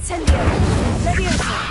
Incendio! Leviosa!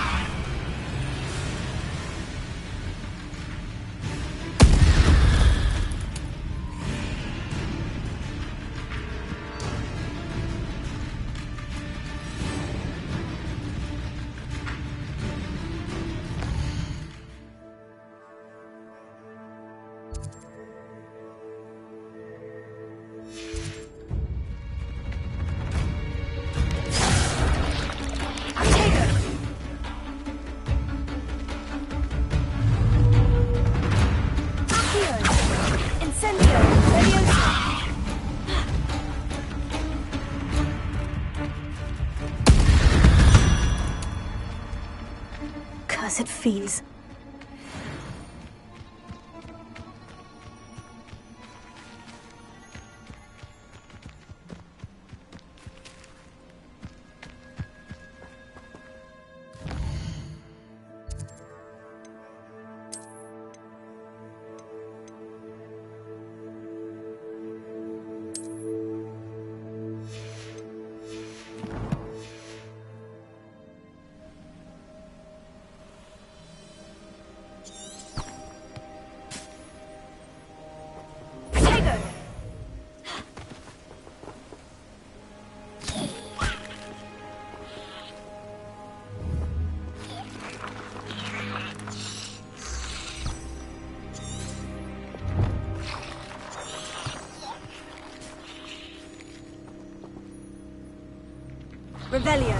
Cursed fiends. Revelio.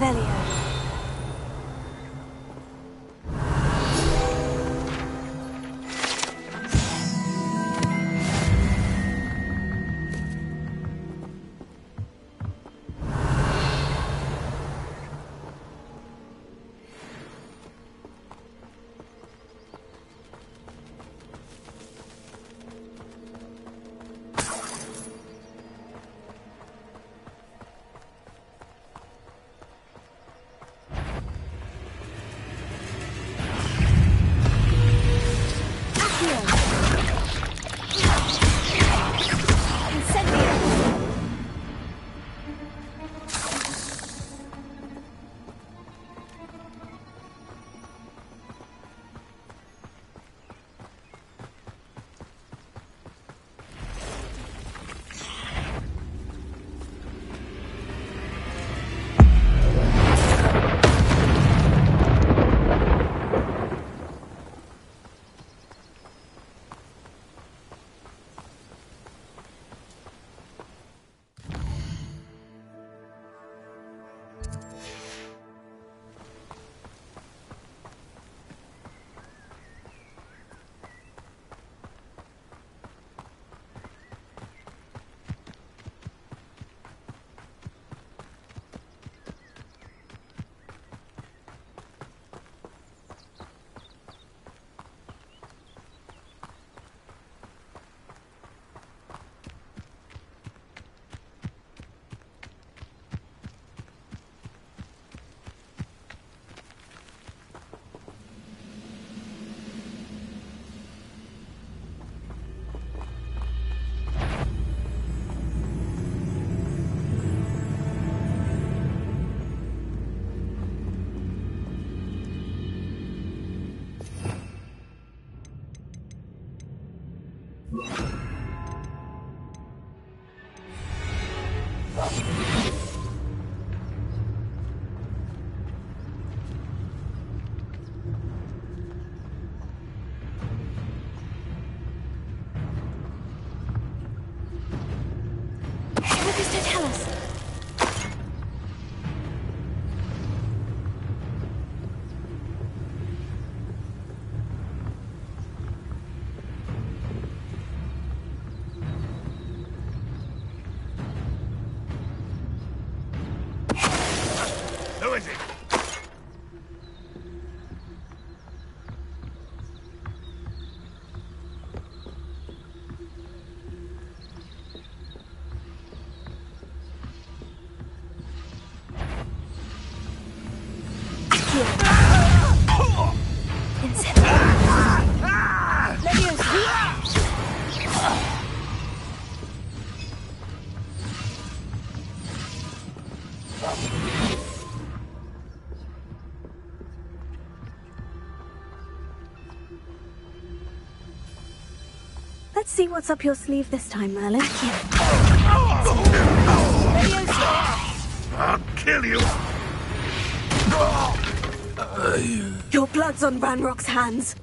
Revelio. What does that tell us? Who is it? Let's see what's up your sleeve this time, Merlin. I'll kill you! Your blood's on Ranrock's hands.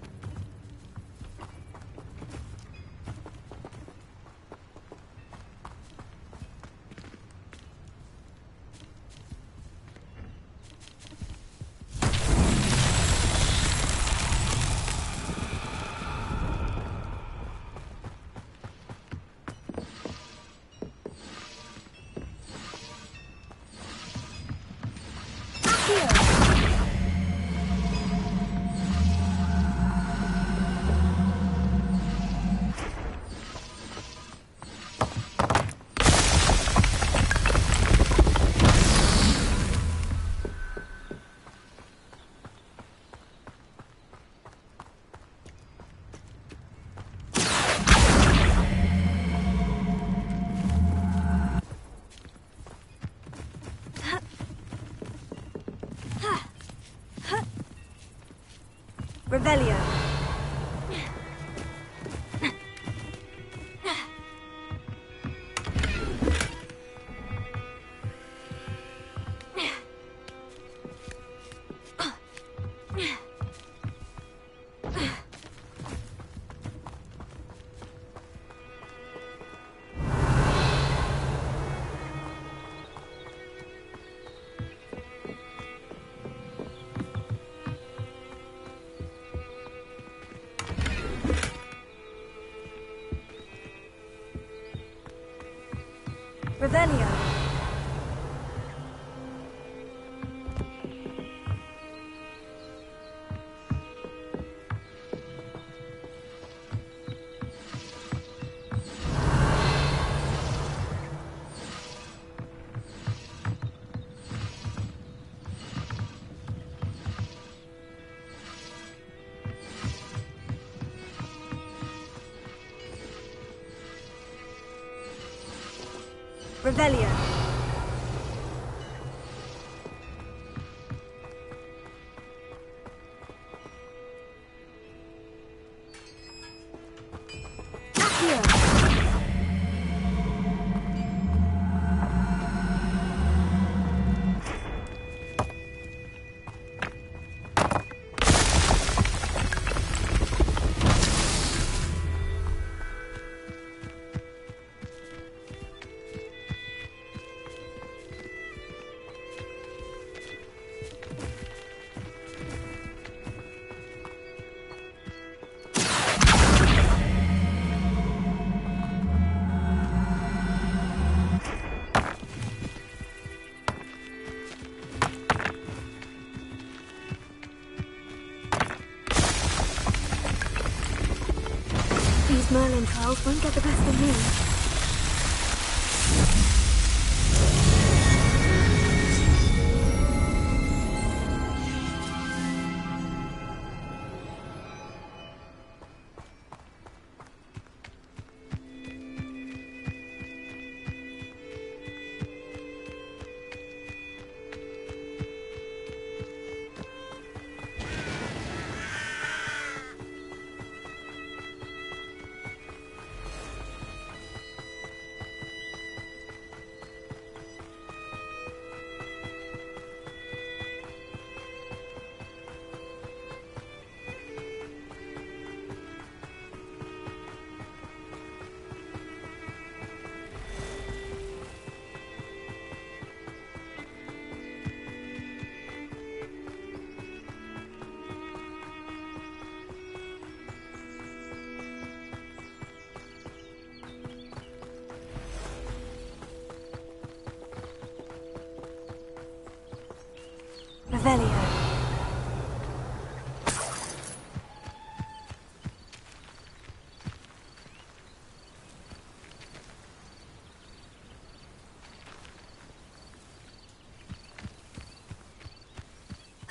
Revelio. Revelio. Revelio. Accio. These Merlin trials won't get the best of me. Revelio.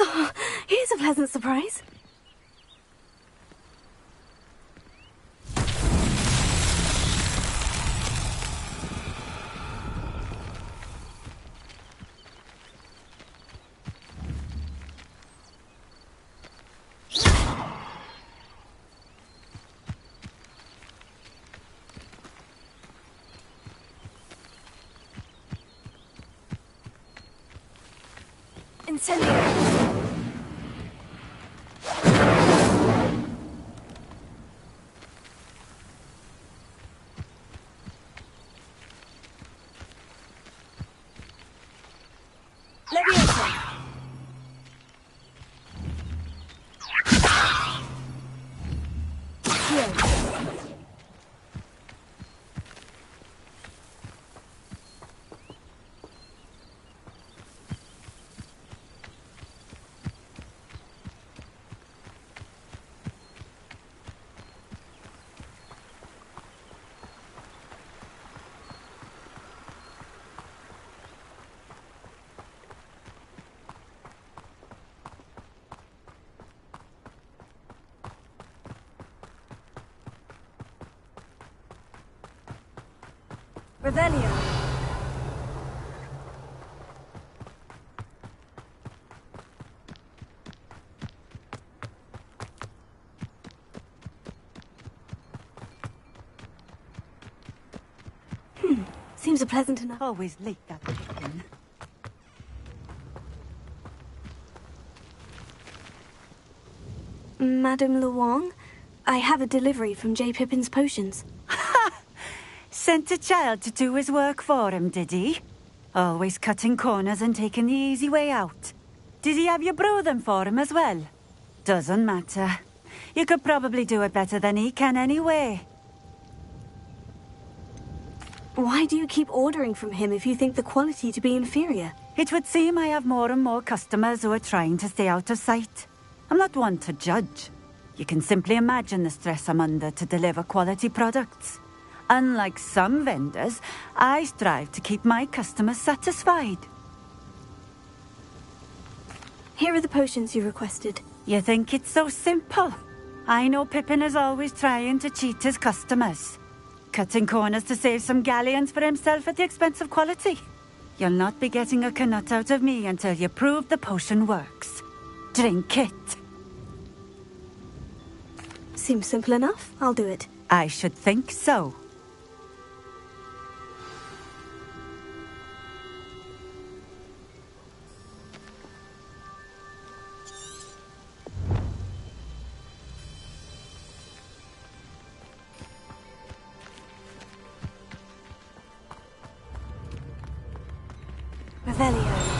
Oh, here's a pleasant surprise. Incendio. Leviosa. Here. Revelio. Seems a pleasant enough. Always late, that one. Madame Luong, I have a delivery from J. Pippin's potions. Sent a child to do his work for him, did he? Always cutting corners and taking the easy way out. Did he have you brew them for him as well? Doesn't matter. You could probably do it better than he can anyway. Why do you keep ordering from him if you think the quality to be inferior? It would seem I have more and more customers who are trying to stay out of sight. I'm not one to judge. You can simply imagine the stress I'm under to deliver quality products. Unlike some vendors, I strive to keep my customers satisfied. Here are the potions you requested. You think it's so simple? I know Pippin is always trying to cheat his customers. Cutting corners to save some galleons for himself at the expense of quality. You'll not be getting a canut out of me until you prove the potion works. Drink it. Seems simple enough. I'll do it. I should think so. Revelio.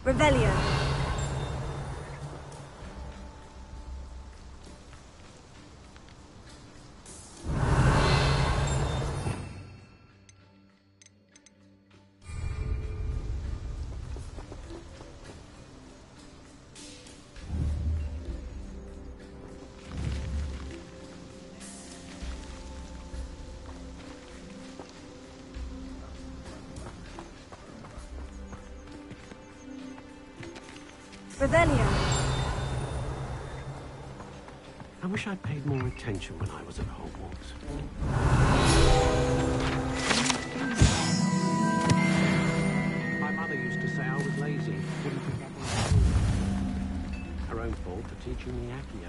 Revelio. Revelio. I wish I'd paid more attention when I was at Hogwarts. My mother used to say I was lazy, wouldn't pick up on school. Her own fault for teaching me Accio.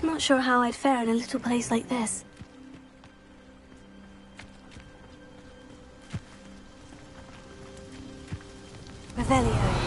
Not sure how I'd fare in a little place like this. Revelio.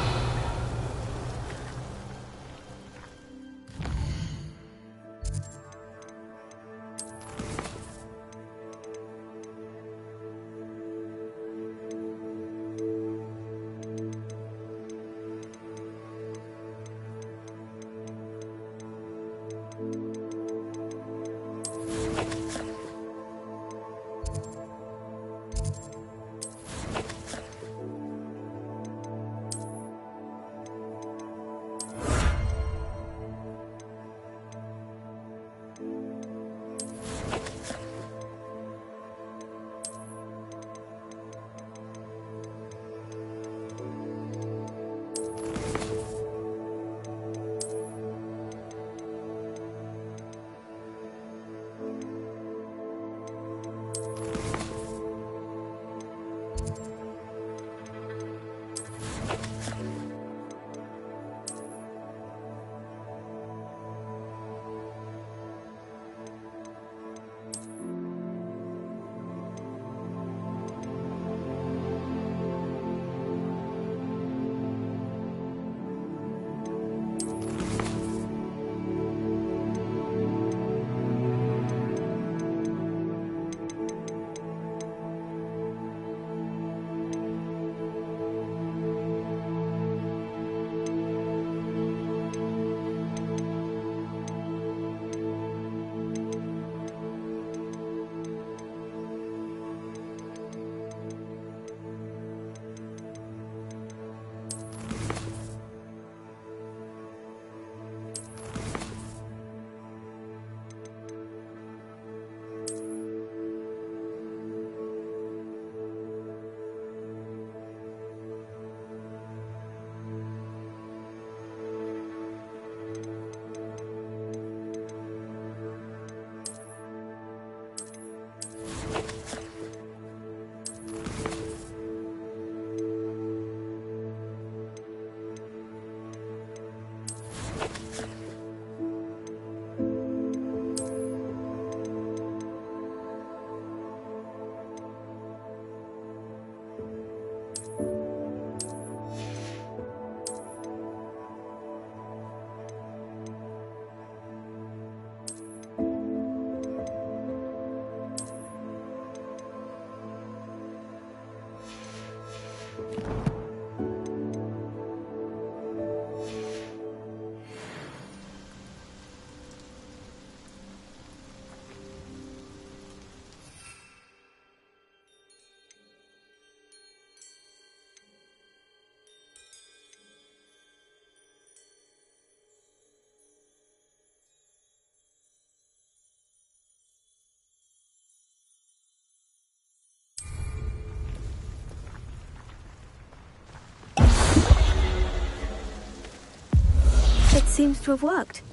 seems to have worked.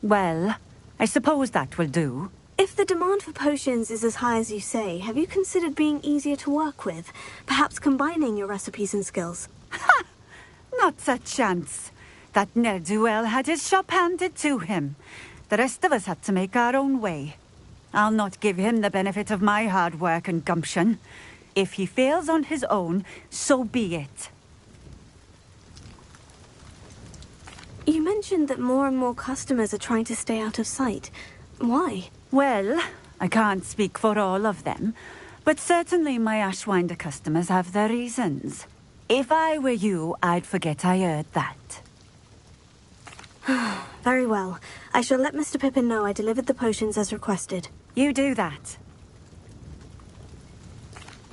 Well, I suppose that will do. If the demand for potions is as high as you say, have you considered being easier to work with? Perhaps combining your recipes and skills? Not a chance. That ne'er-do-well had his shop handed to him. The rest of us had to make our own way. I'll not give him the benefit of my hard work and gumption. If he fails on his own, so be it. You mentioned that more and more customers are trying to stay out of sight. Why? Well, I can't speak for all of them, but certainly my Ashwinder customers have their reasons. If I were you, I'd forget I heard that. Very well. I shall let Mr. Pippin know I delivered the potions as requested. You do that.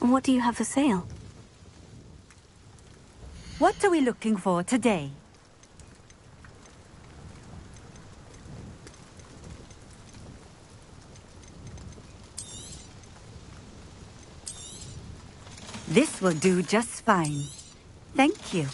And what do you have for sale? What are we looking for today? This will do just fine. Thank you.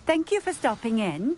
Thank you for stopping in.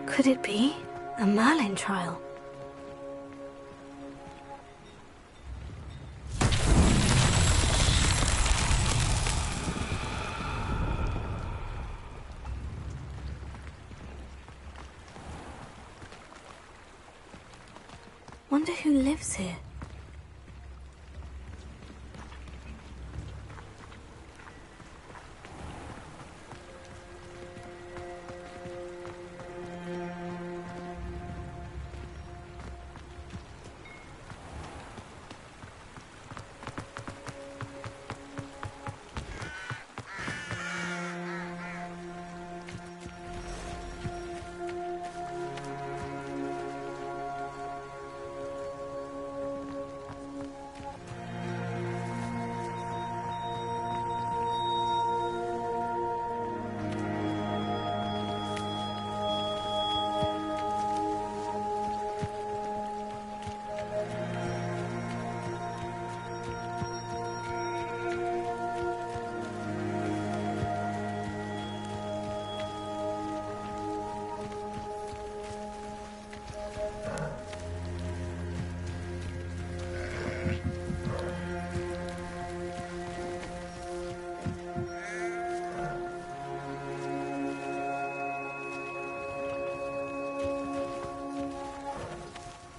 Could it be a Merlin trial? Wonder who lives here.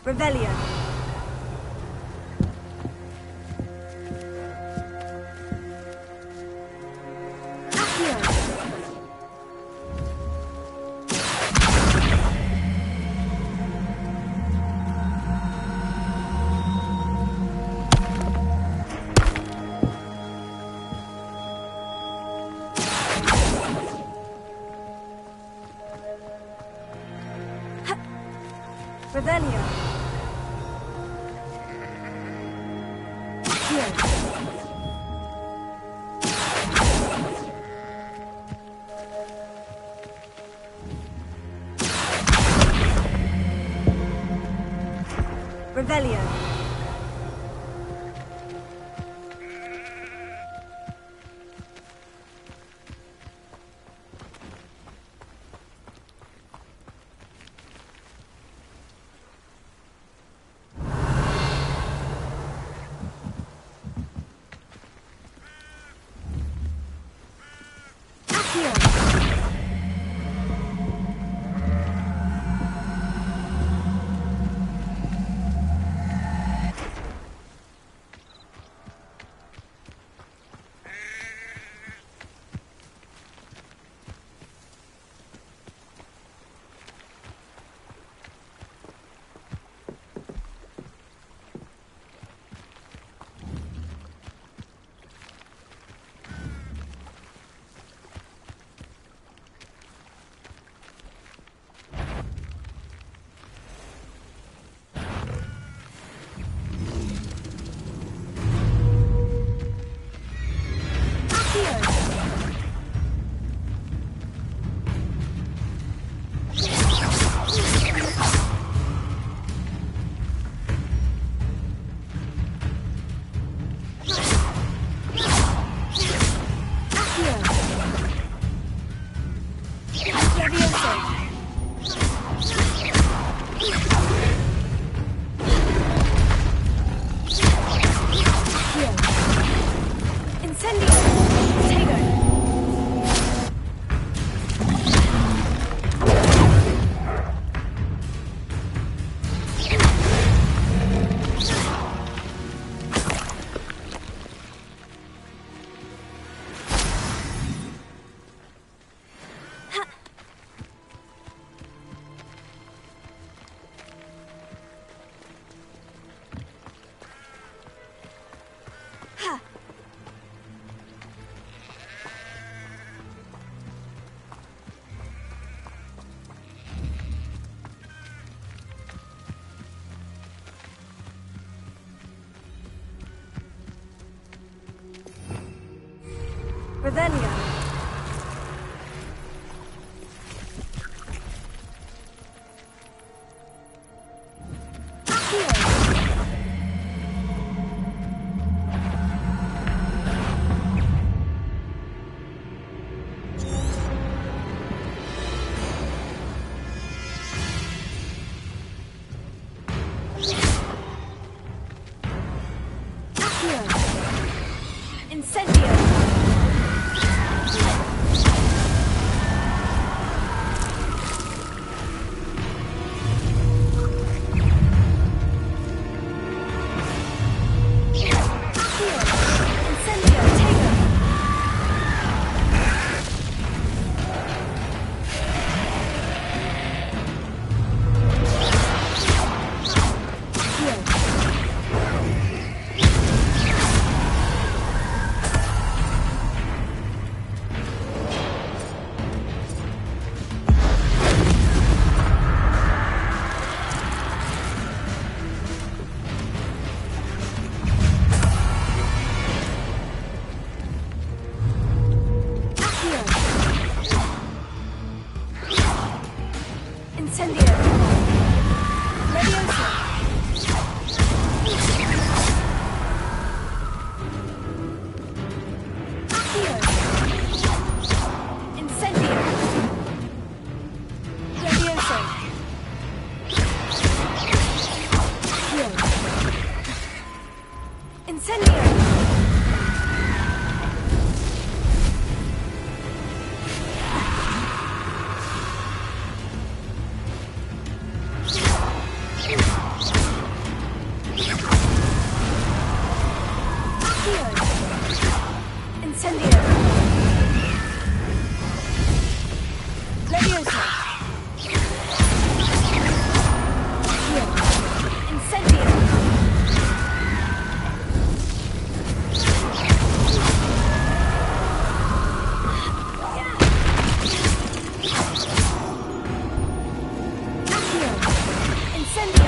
Revelio. Revelio. Revelio. Revelio. Incendio!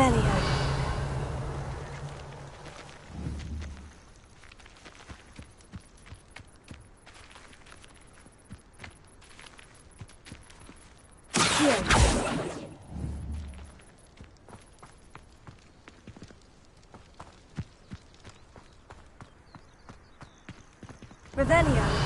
Revelio. Revelio.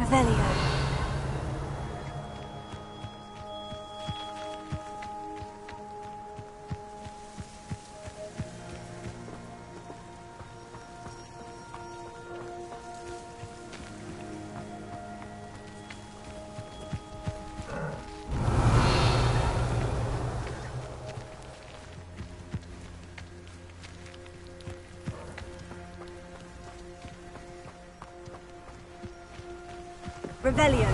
Revelio. Revelio.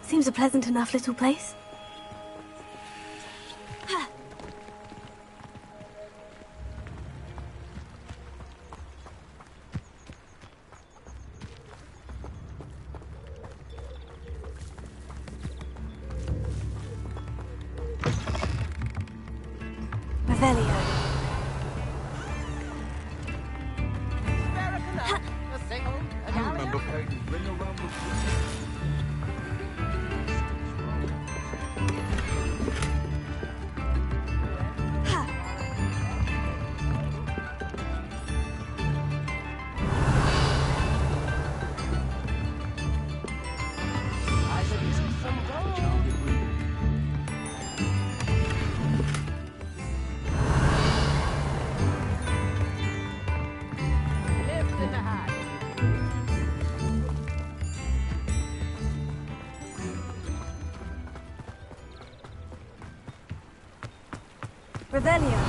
Seems a pleasant enough little place. Revelio. I remember playing Ring Around the Revelio.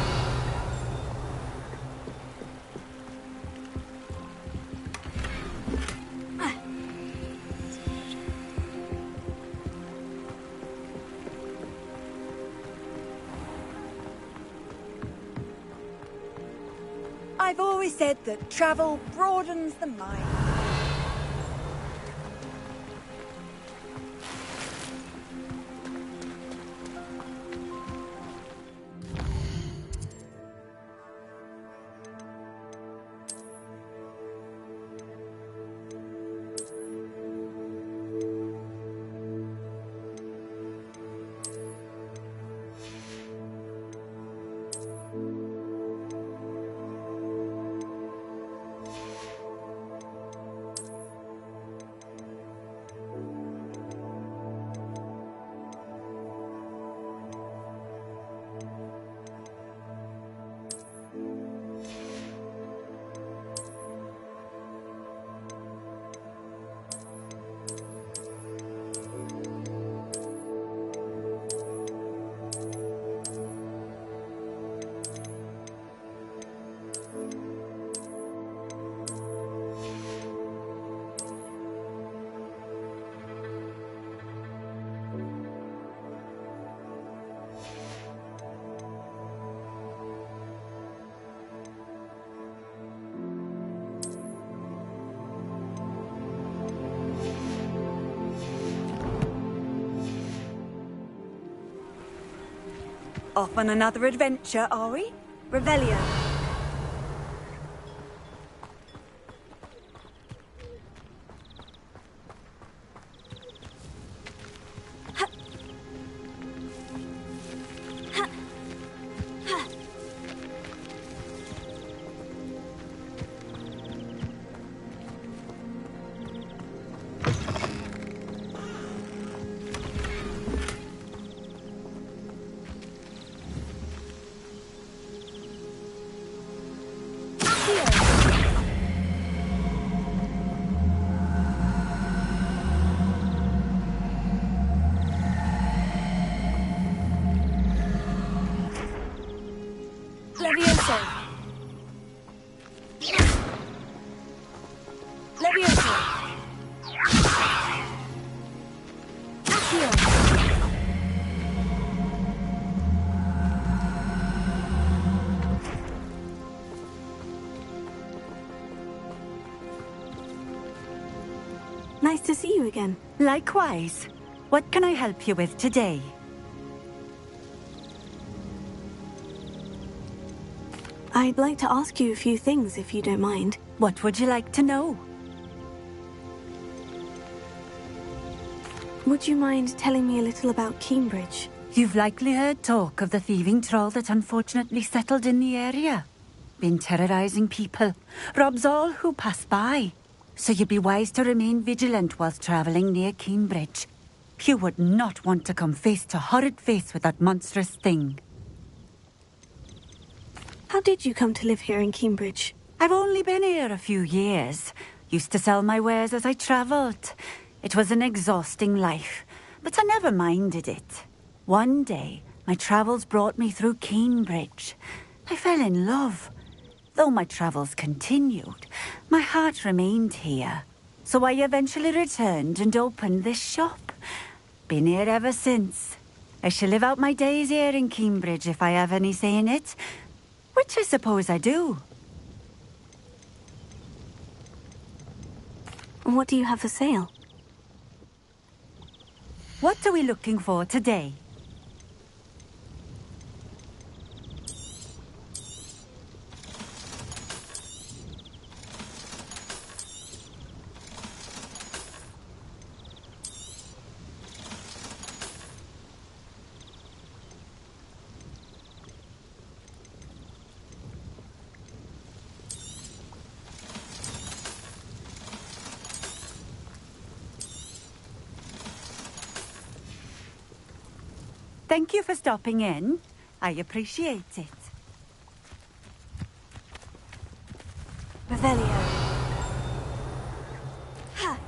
I've always said that travel broadens the mind. Off on another adventure, are we? Revelio. Levioso. Levioso. Accio. Nice to see you again. Likewise. What can I help you with today? I'd like to ask you a few things, if you don't mind. What would you like to know? Would you mind telling me a little about Cambridge? You've likely heard talk of the thieving troll that unfortunately settled in the area. Been terrorizing people. Robs all who pass by. So you'd be wise to remain vigilant whilst travelling near Cambridge. You would not want to come face to horrid face with that monstrous thing. How did you come to live here in Cambridge? I've only been here a few years. Used to sell my wares as I travelled. It was an exhausting life, but I never minded it. One day, my travels brought me through Cambridge. I fell in love. Though my travels continued, my heart remained here. So I eventually returned and opened this shop. Been here ever since. I shall live out my days here in Cambridge if I have any say in it. Which I suppose I do. What do you have for sale? What are we looking for today? Thank you for stopping in. I appreciate it. Revelio. Ha!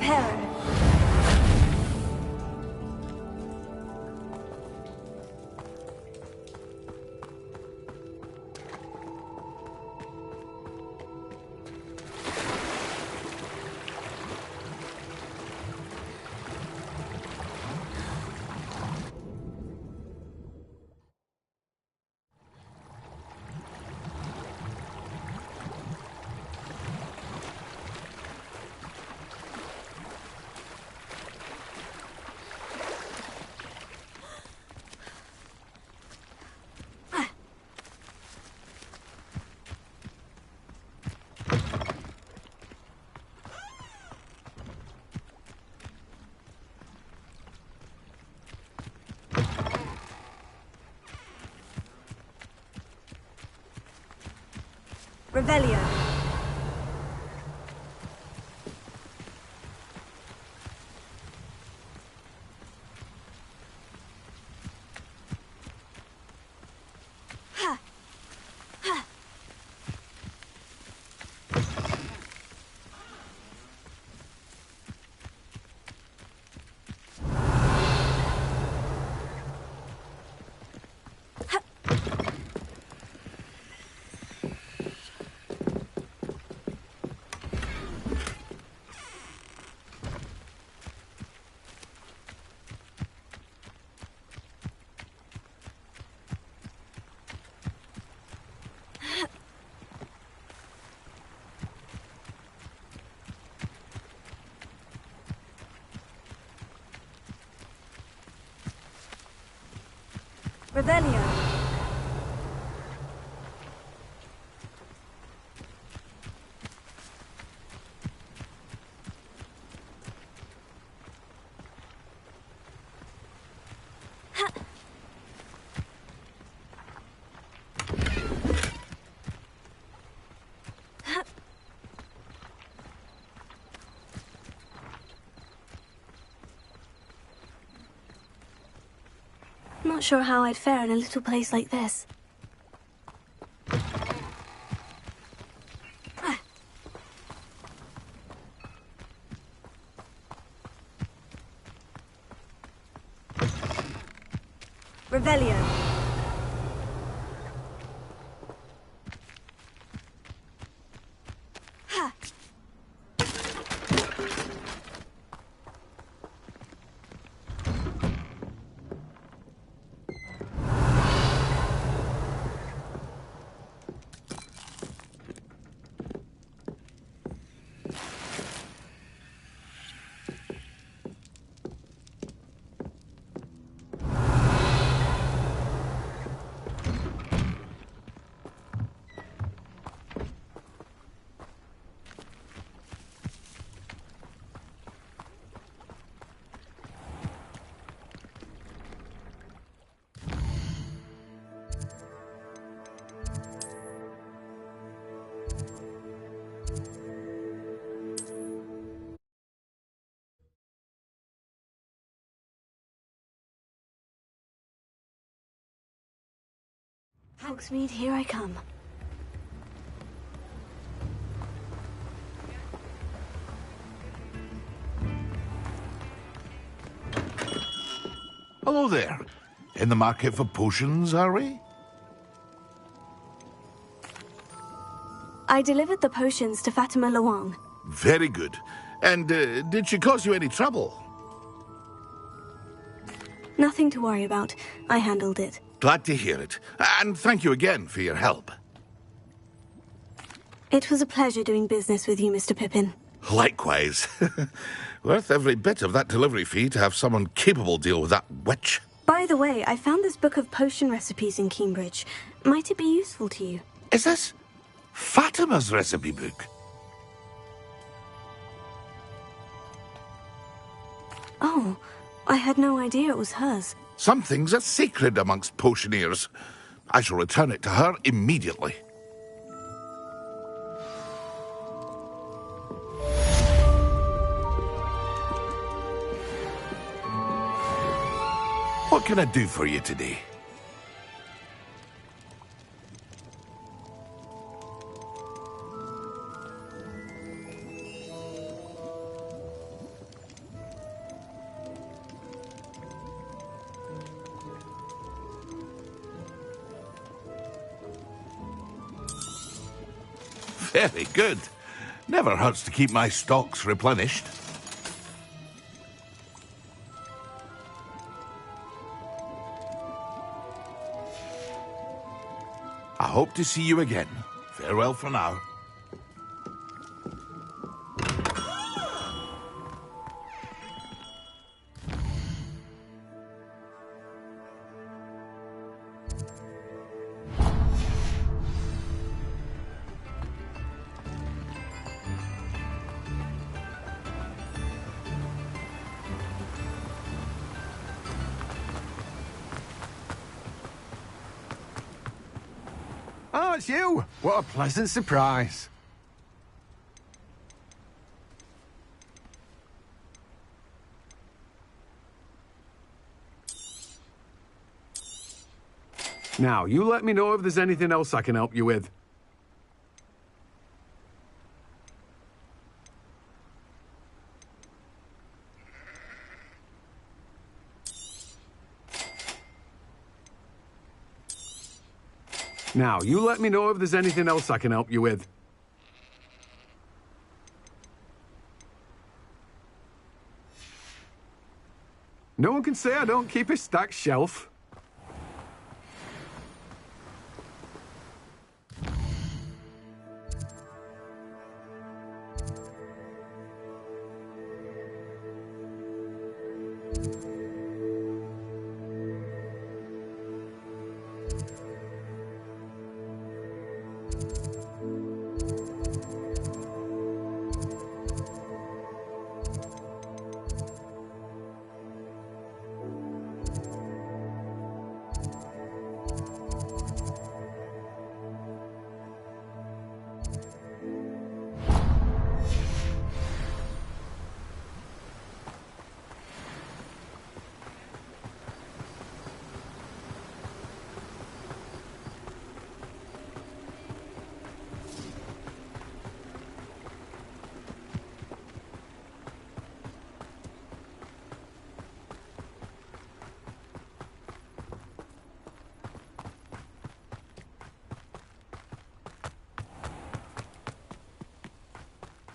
Heron. Revelio. Revelio. Not sure how I'd fare in a little place like this. Revelio. Hogsmeade, here I come. Hello there. In the market for potions, are we? I delivered the potions to Fatima Luang. Very good. And did she cause you any trouble? Nothing to worry about. I handled it. Glad to hear it. And thank you again for your help. It was a pleasure doing business with you, Mr. Pippin. Likewise. Worth every bit of that delivery fee to have someone capable deal with that witch. By the way, I found this book of potion recipes in Cambridge. Might it be useful to you? Is this Fatima's recipe book? Oh, I had no idea it was hers. Some things are sacred amongst potioneers. I shall return it to her immediately. What can I do for you today? Very good. Never hurts to keep my stocks replenished. I hope to see you again. Farewell for now. Oh, it's you! What a pleasant surprise. Now, you let me know if there's anything else I can help you with. Now, you let me know if there's anything else I can help you with. No one can say I don't keep a stacked shelf.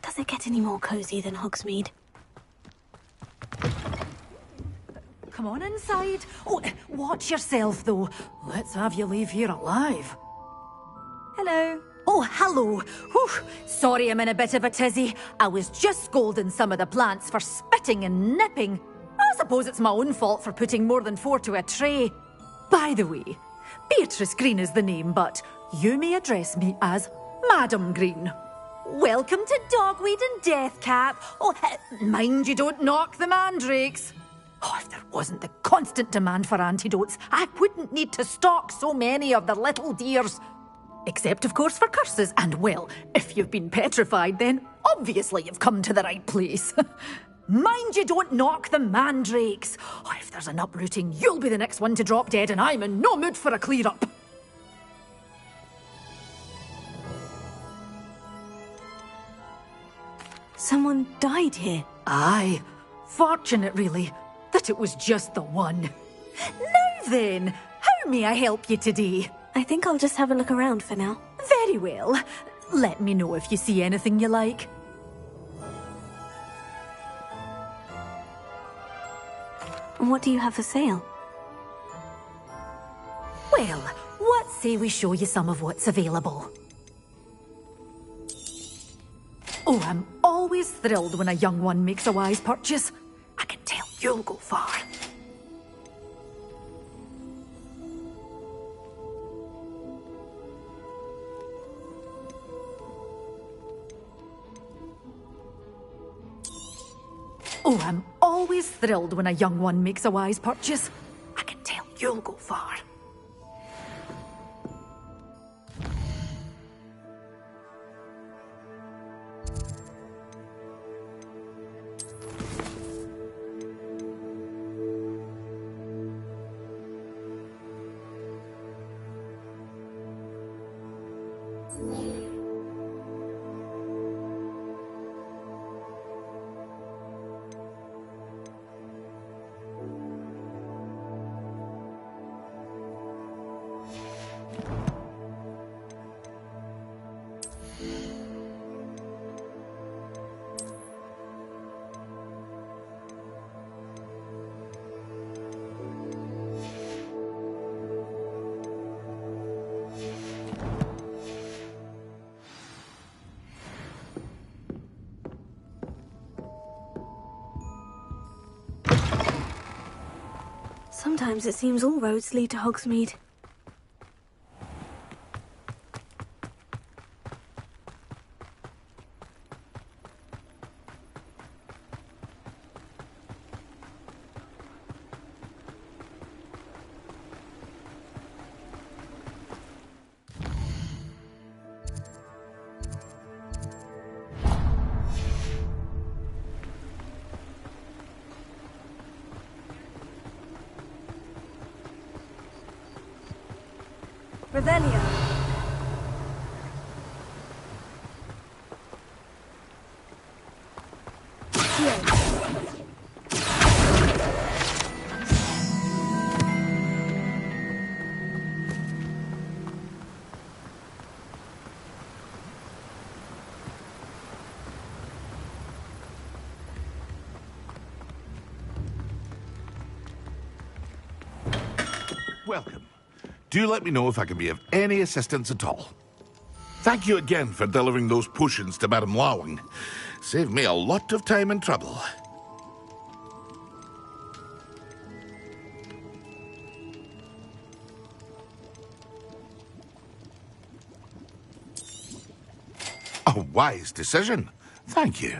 Does it get any more cozy than Hogsmeade? Come on inside. Oh, watch yourself, though. Let's have you leave here alive. Hello. Oh, hello. Whew. Sorry I'm in a bit of a tizzy. I was just scolding some of the plants for spitting and nipping. I suppose it's my own fault for putting more than 4 to a tray. By the way, Beatrice Green is the name, but you may address me as Madam Green. Welcome to Dogweed and Deathcap. Oh, mind you don't knock the mandrakes. Oh, if there wasn't the constant demand for antidotes, I wouldn't need to stock so many of the little dears. Except, of course, for curses. And, well, if you've been petrified, then obviously you've come to the right place. Mind you don't knock the mandrakes. Oh, if there's an uprooting, you'll be the next one to drop dead, and I'm in no mood for a clear-up. Someone died here. Aye. Fortunate, really, that it was just the one. Now then, how may I help you today? I think I'll just have a look around for now. Very well. Let me know if you see anything you like. What do you have for sale? Well, what say we show you some of what's available? Oh, I'm always thrilled when a young one makes a wise purchase. I can tell you'll go far. Oh, I'm always thrilled when a young one makes a wise purchase. I can tell you'll go far. Sometimes it seems all roads lead to Hogsmeade. Revelio. Welcome. Do let me know if I can be of any assistance at all. Thank you again for delivering those potions to Madame Lawing. Saved me a lot of time and trouble. A wise decision. Thank you.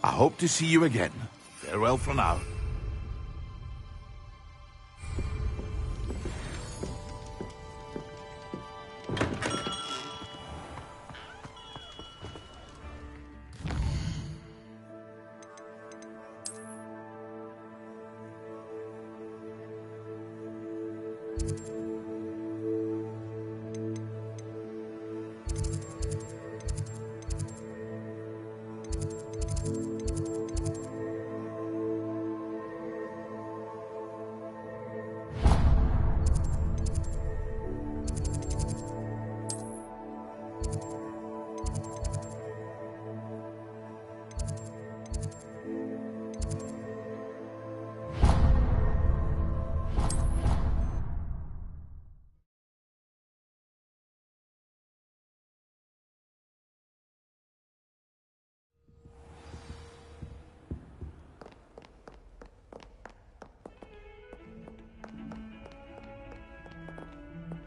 I hope to see you again. Farewell for now.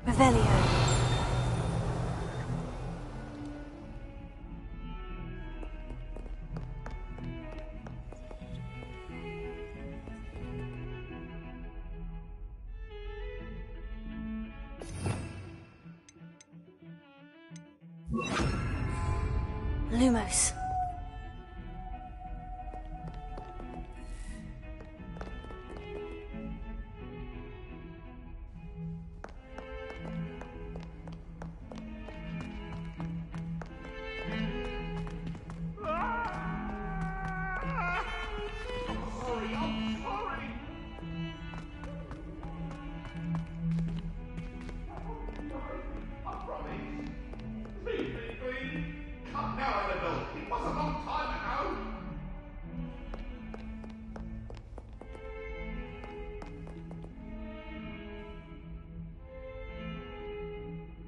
Revelio. Lumos.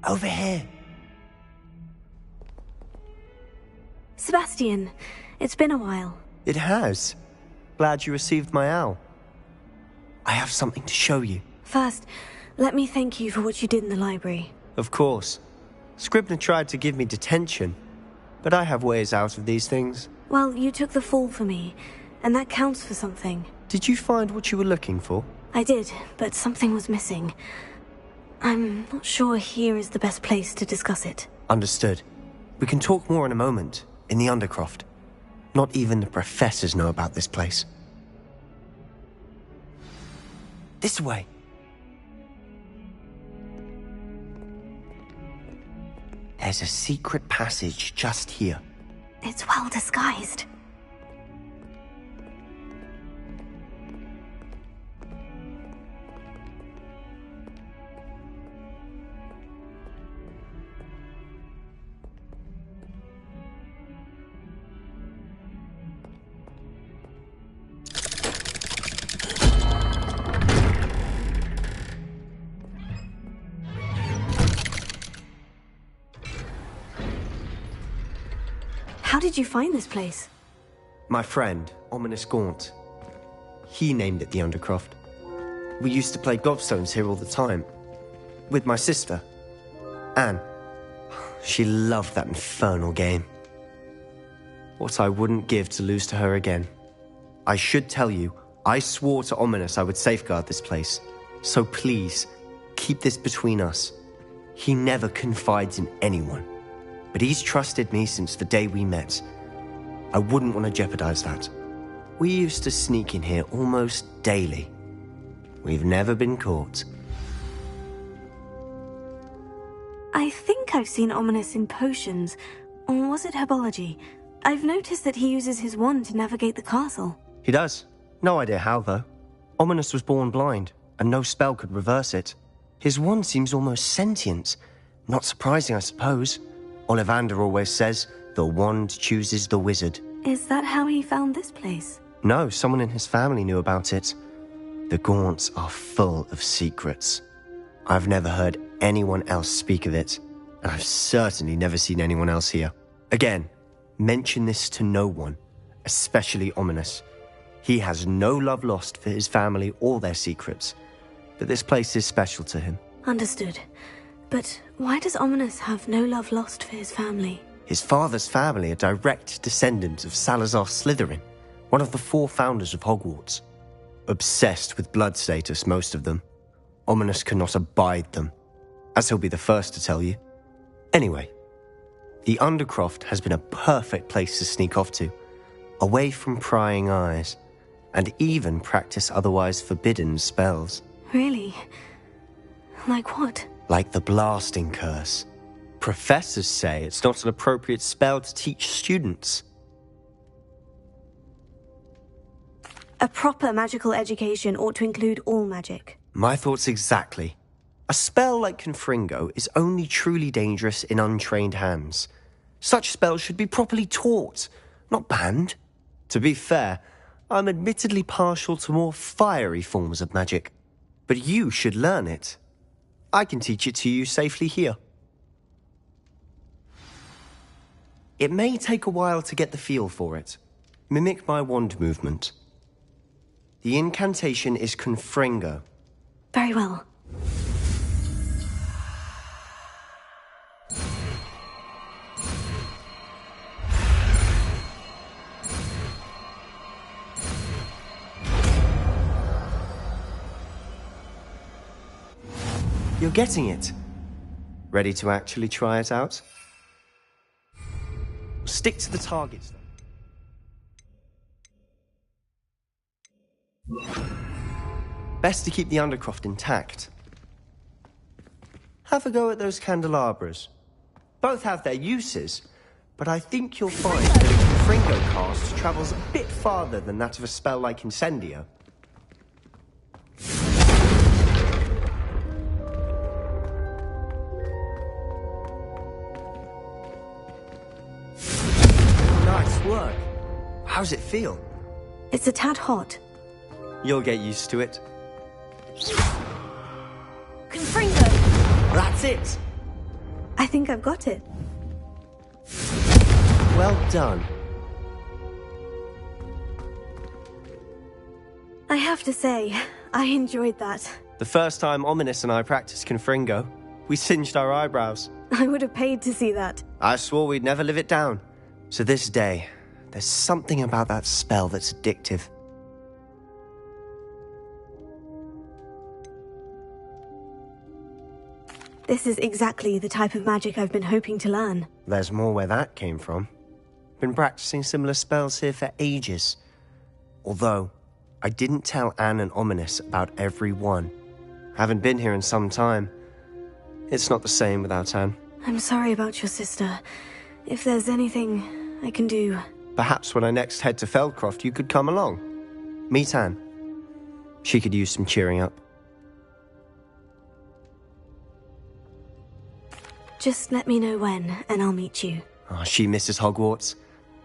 Over here. Sebastian, it's been a while. It has. Glad you received my owl. I have something to show you. First, let me thank you for what you did in the library. Of course. Scribner tried to give me detention, but I have ways out of these things. Well, you took the fall for me, and that counts for something. Did you find what you were looking for? I did, but something was missing. I'm not sure here is the best place to discuss it. Understood. We can talk more in a moment, in the Undercroft. Not even the professors know about this place. This way. There's a secret passage just here. It's well disguised. How did you find this place? My friend, Ominous Gaunt. He named it the Undercroft. We used to play gobstones here all the time. With my sister, Anne. She loved that infernal game. What I wouldn't give to lose to her again. I should tell you, I swore to Ominous I would safeguard this place. So please, keep this between us. He never confides in anyone. But he's trusted me since the day we met. I wouldn't want to jeopardize that. We used to sneak in here almost daily. We've never been caught. I think I've seen Ominous in potions. Or was it herbology? I've noticed that he uses his wand to navigate the castle. He does. No idea how, though. Ominous was born blind, and no spell could reverse it. His wand seems almost sentient. Not surprising, I suppose. Ollivander always says, the wand chooses the wizard. Is that how he found this place? No, someone in his family knew about it. The Gaunts are full of secrets. I've never heard anyone else speak of it, and I've certainly never seen anyone else here. Again, mention this to no one, especially Ominous. He has no love lost for his family or their secrets, but this place is special to him. Understood. But why does Ominous have no love lost for his family? His father's family are direct descendants of Salazar Slytherin, one of the 4 founders of Hogwarts. Obsessed with blood status, most of them. Ominous cannot abide them, as he'll be the first to tell you. Anyway, the Undercroft has been a perfect place to sneak off to, away from prying eyes, and even practice otherwise forbidden spells. Really? Like what? Like the blasting curse. Professors say it's not an appropriate spell to teach students. A proper magical education ought to include all magic. My thoughts exactly. A spell like Confringo is only truly dangerous in untrained hands. Such spells should be properly taught, not banned. To be fair, I'm admittedly partial to more fiery forms of magic. But you should learn it. I can teach it to you safely here. It may take a while to get the feel for it. Mimic my wand movement. The incantation is Confringo. Very well. You're getting it. Ready to actually try it out? Stick to the targets, though. Best to keep the Undercroft intact. Have a go at those candelabras. Both have their uses, but I think you'll find that a Confringo cast travels a bit farther than that of a spell like Incendio. Nice work. How's it feel? It's a tad hot. You'll get used to it. Confringo! That's it! I think I've got it. Well done. I have to say, I enjoyed that. The first time Ominous and I practiced Confringo, we singed our eyebrows. I would have paid to see that. I swore we'd never live it down. To this day, there's something about that spell that's addictive. This is exactly the type of magic I've been hoping to learn. There's more where that came from. Been practicing similar spells here for ages. Although, I didn't tell Anne and Ominous about every one. Haven't been here in some time. It's not the same without Anne. I'm sorry about your sister. If there's anything I can do... Perhaps when I next head to Feldcroft, you could come along. Meet Anne. She could use some cheering up. Just let me know when, and I'll meet you. Oh, she misses Hogwarts.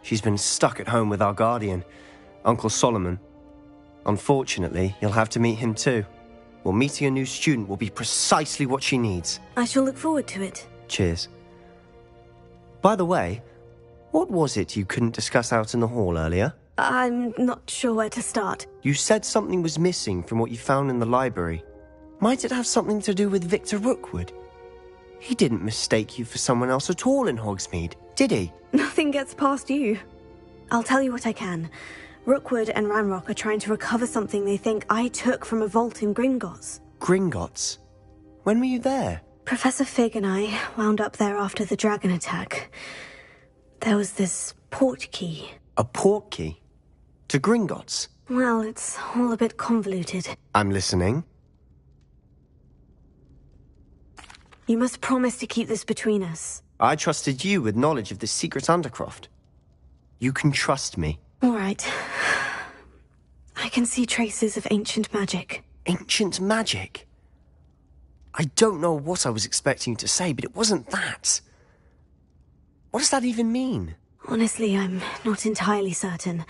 She's been stuck at home with our guardian, Uncle Solomon. Unfortunately, you'll have to meet him too. Well, meeting a new student will be precisely what she needs. I shall look forward to it. Cheers. By the way, what was it you couldn't discuss out in the hall earlier? I'm not sure where to start. You said something was missing from what you found in the library. Might it have something to do with Victor Rookwood? He didn't mistake you for someone else at all in Hogsmeade, did he? Nothing gets past you. I'll tell you what I can. Rookwood and Ranrock are trying to recover something they think I took from a vault in Gringotts. Gringotts? When were you there? Professor Fig and I wound up there after the dragon attack. There was this port key. A port key? To Gringotts? Well, it's all a bit convoluted. I'm listening. You must promise to keep this between us. I trusted you with knowledge of the secret Undercroft. You can trust me. All right. I can see traces of ancient magic. Ancient magic? I don't know what I was expecting you to say, but it wasn't that. What does that even mean? Honestly, I'm not entirely certain.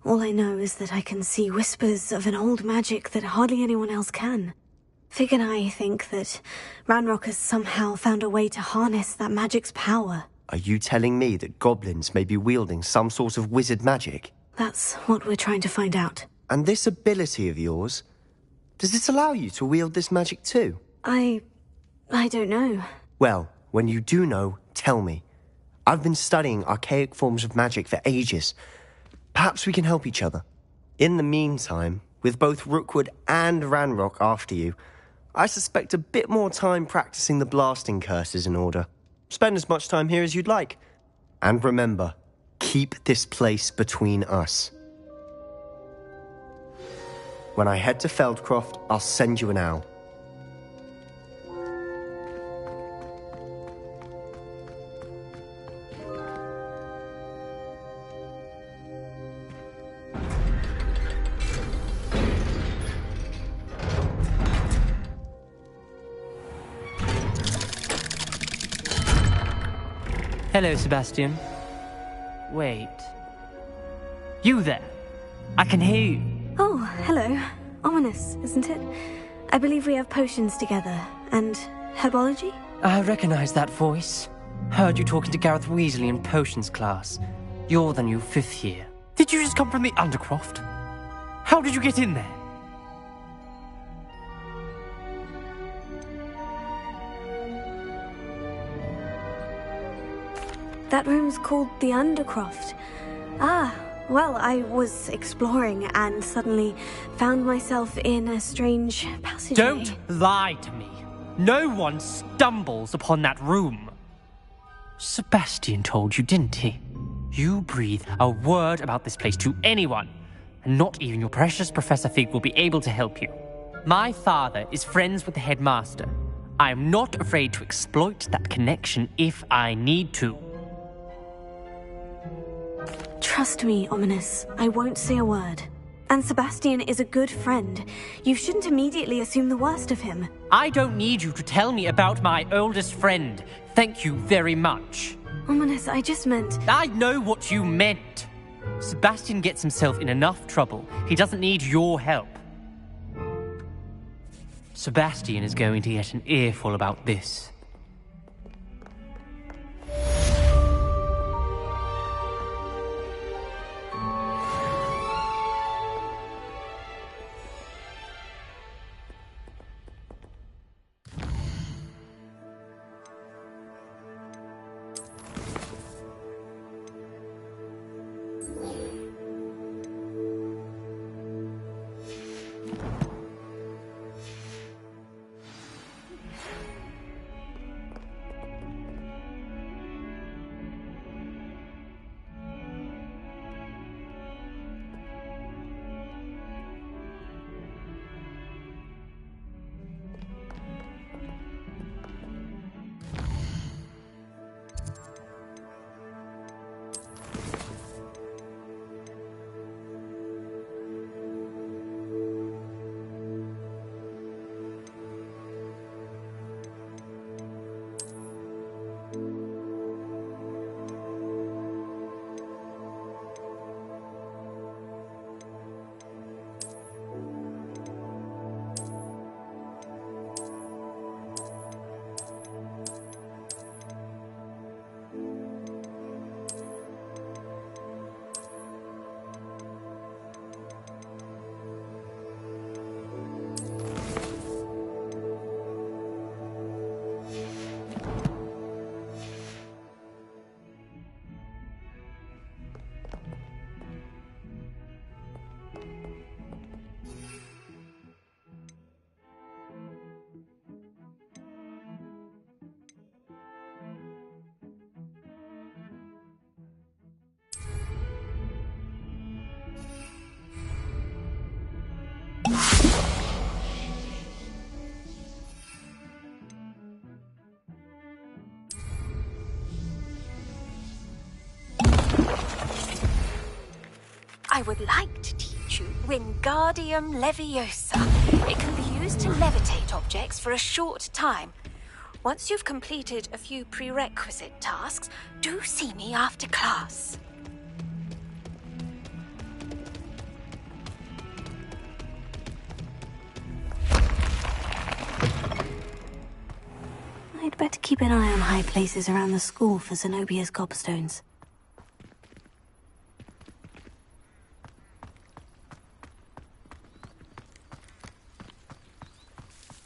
All I know is that I can see whispers of an old magic that hardly anyone else can. Fig and I think that Ranrock has somehow found a way to harness that magic's power. Are you telling me that goblins may be wielding some sort of wizard magic? That's what we're trying to find out. And this ability of yours, does it allow you to wield this magic too? I don't know. Well, when you do know, tell me. I've been studying archaic forms of magic for ages. Perhaps we can help each other. In the meantime, with both Rookwood and Ranrock after you, I suspect a bit more time practicing the blasting curse is in order. Spend as much time here as you'd like. And remember, keep this place between us. When I head to Feldcroft, I'll send you an owl. Hello, Sebastian. Wait. You there? I can hear you. Oh, hello. Ominous, isn't it? I believe we have potions together. And herbology? I recognize that voice. Heard you talking to Gareth Weasley in potions class. You're the new 5th year. Did you just come from the Undercroft? How did you get in there? That room's called the Undercroft. Ah, well, I was exploring and suddenly found myself in a strange passageway. Don't lie to me. No one stumbles upon that room. Sebastian told you, didn't he? You breathe a word about this place to anyone, and not even your precious Professor Fig will be able to help you. My father is friends with the headmaster. I am not afraid to exploit that connection if I need to. Trust me, Ominous. I won't say a word. And Sebastian is a good friend. You shouldn't immediately assume the worst of him. I don't need you to tell me about my oldest friend. Thank you very much. Ominous, I just meant... I know what you meant. Sebastian gets himself in enough trouble. He doesn't need your help. Sebastian is going to get an earful about this. I would like to teach you Wingardium Leviosa. It can be used to levitate objects for a short time. Once you've completed a few prerequisite tasks, do see me after class. I'd better keep an eye on high places around the school for Zenobia's gobstones.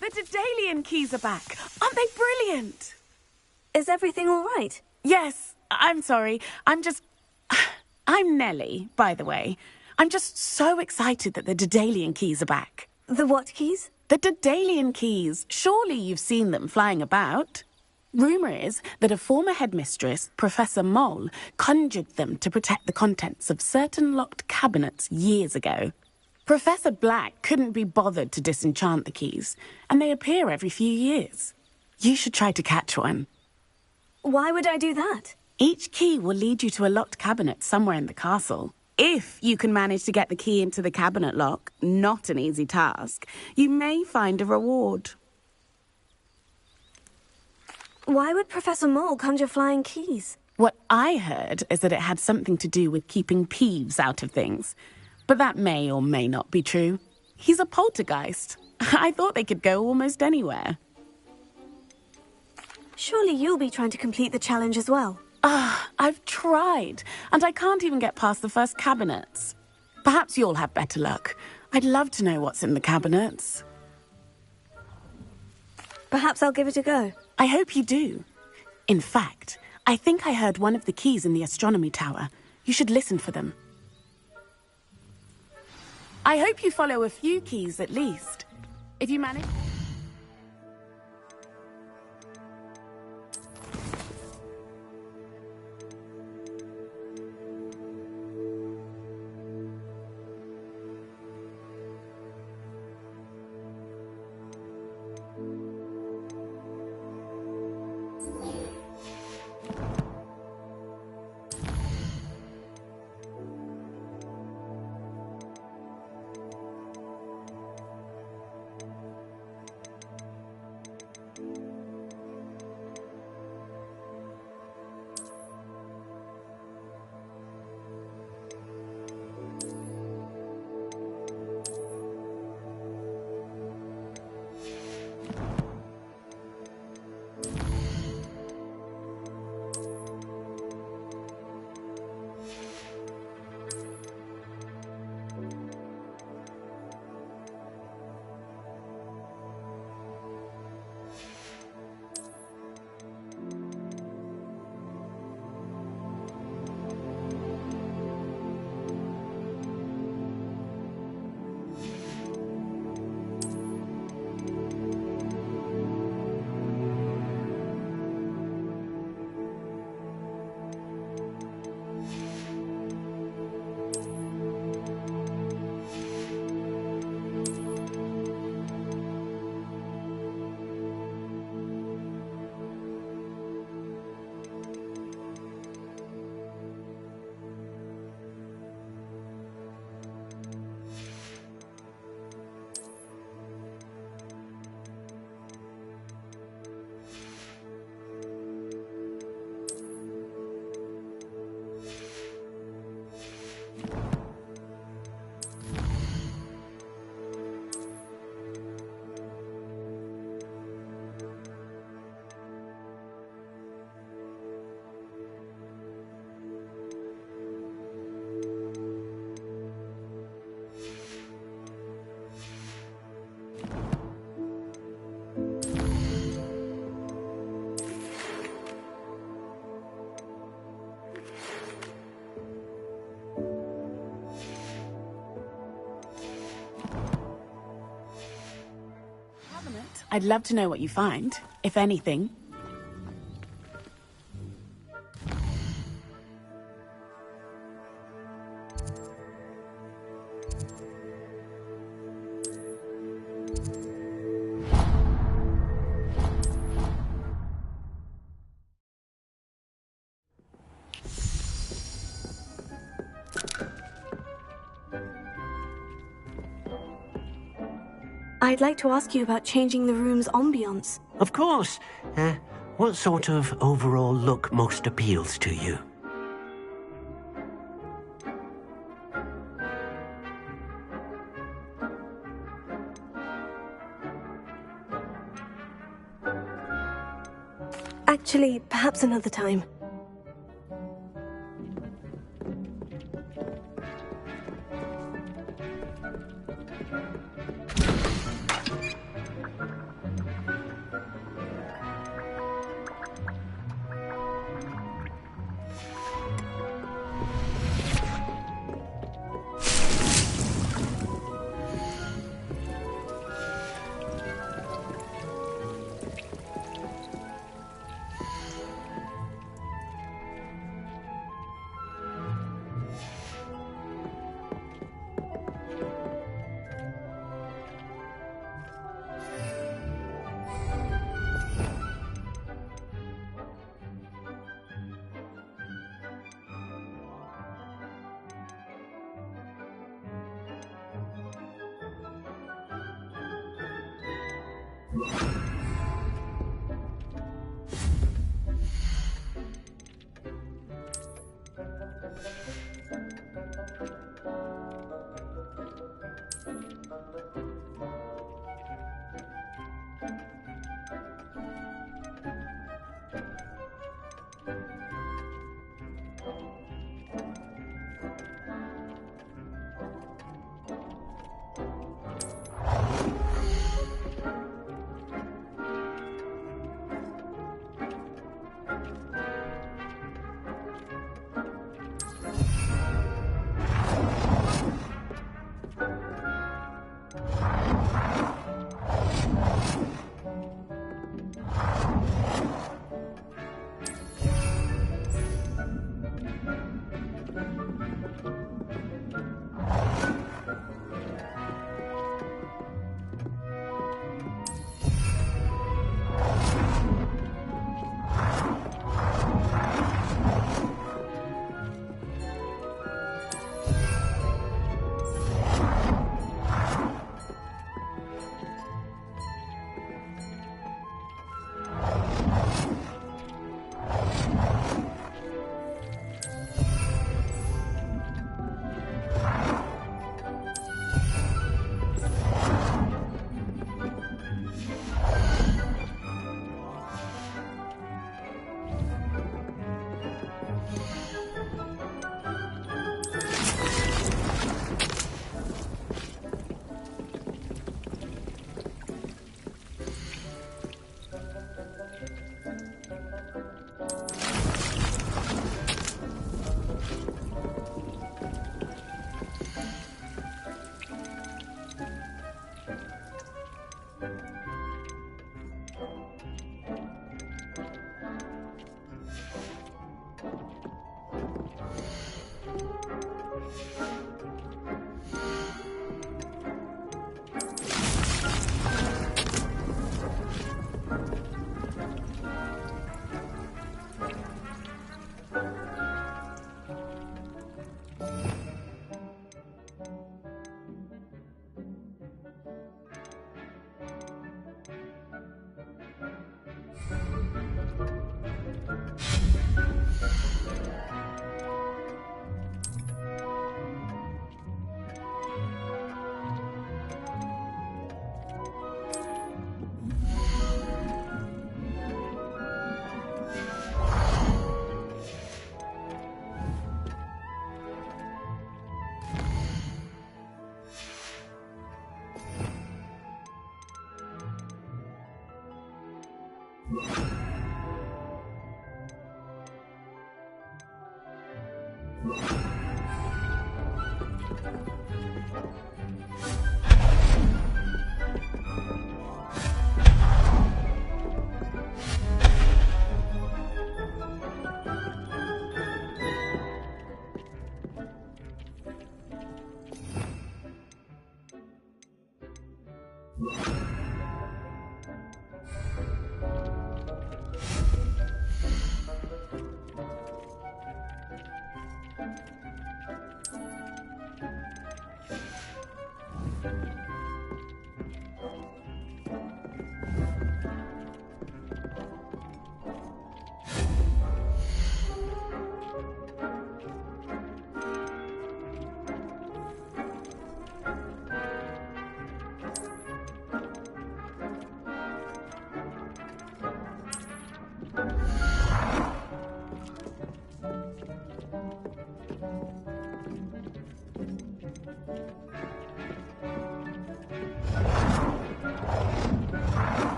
The Daedalian keys are back. Aren't they brilliant? Is everything all right? Yes, I'm sorry. I'm Nellie, by the way. I'm just so excited that the Daedalian keys are back. The what keys? The Daedalian keys. Surely you've seen them flying about. Rumour is that a former headmistress, Professor Moll, conjured them to protect the contents of certain locked cabinets years ago. Professor Black couldn't be bothered to disenchant the keys, and they appear every few years. You should try to catch one. Why would I do that? Each key will lead you to a locked cabinet somewhere in the castle. If you can manage to get the key into the cabinet lock, not an easy task, you may find a reward. Why would Professor Moll conjure flying keys? What I heard is that it had something to do with keeping Peeves out of things. But that may or may not be true. He's a poltergeist. I thought they could go almost anywhere. Surely you'll be trying to complete the challenge as well. I've tried, and I can't even get past the first cabinets. Perhaps you'll have better luck. I'd love to know what's in the cabinets. Perhaps I'll give it a go. I hope you do. In fact, I think I heard one of the keys in the astronomy tower. You should listen for them. I hope you follow a few keys at least. If you manage... I'd love to know what you find, if anything. I'd like to ask you about changing the room's ambiance. Of course. What sort of overall look most appeals to you? Actually, perhaps another time.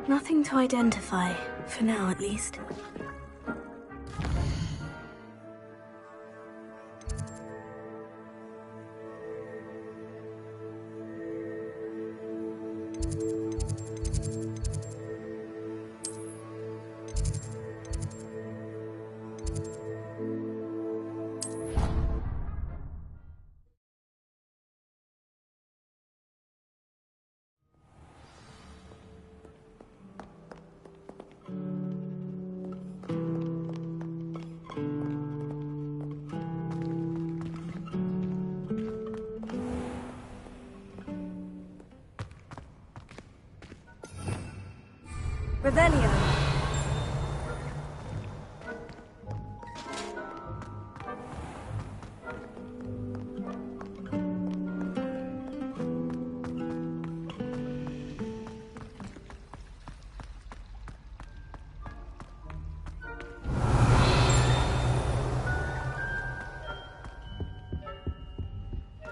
Nothing to identify, for now at least. Revelio.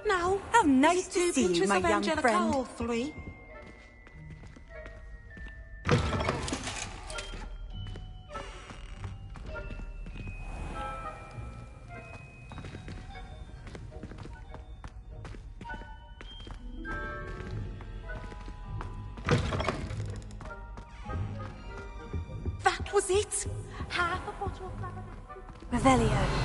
Now, How nice this to is 2 see you, pinches my of young Angelica, friend. or 3. That was it. Half a bottle of lavender. Revelio.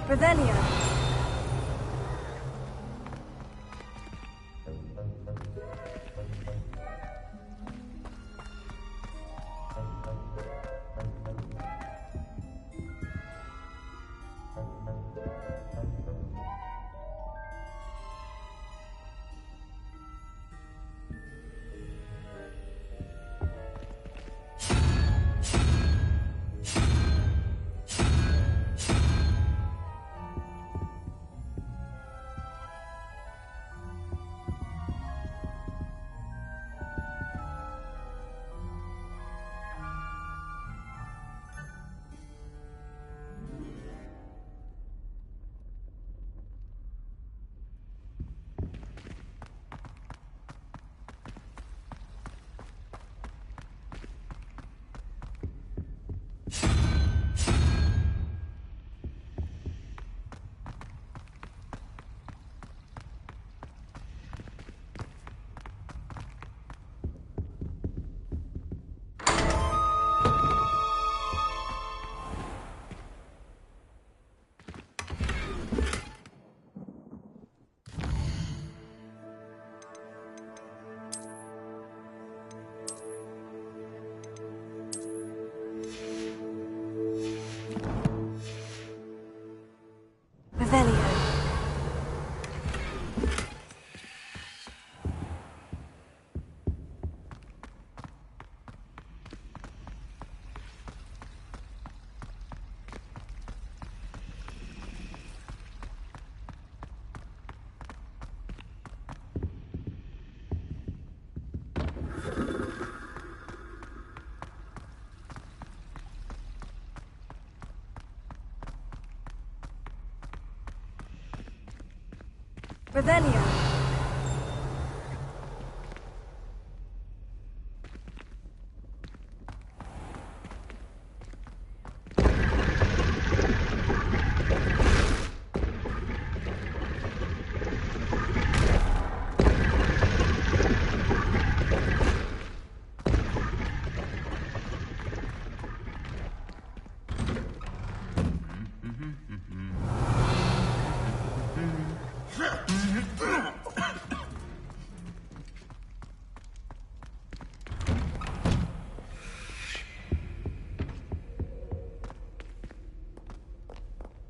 Revelio. Revelio. Revelio.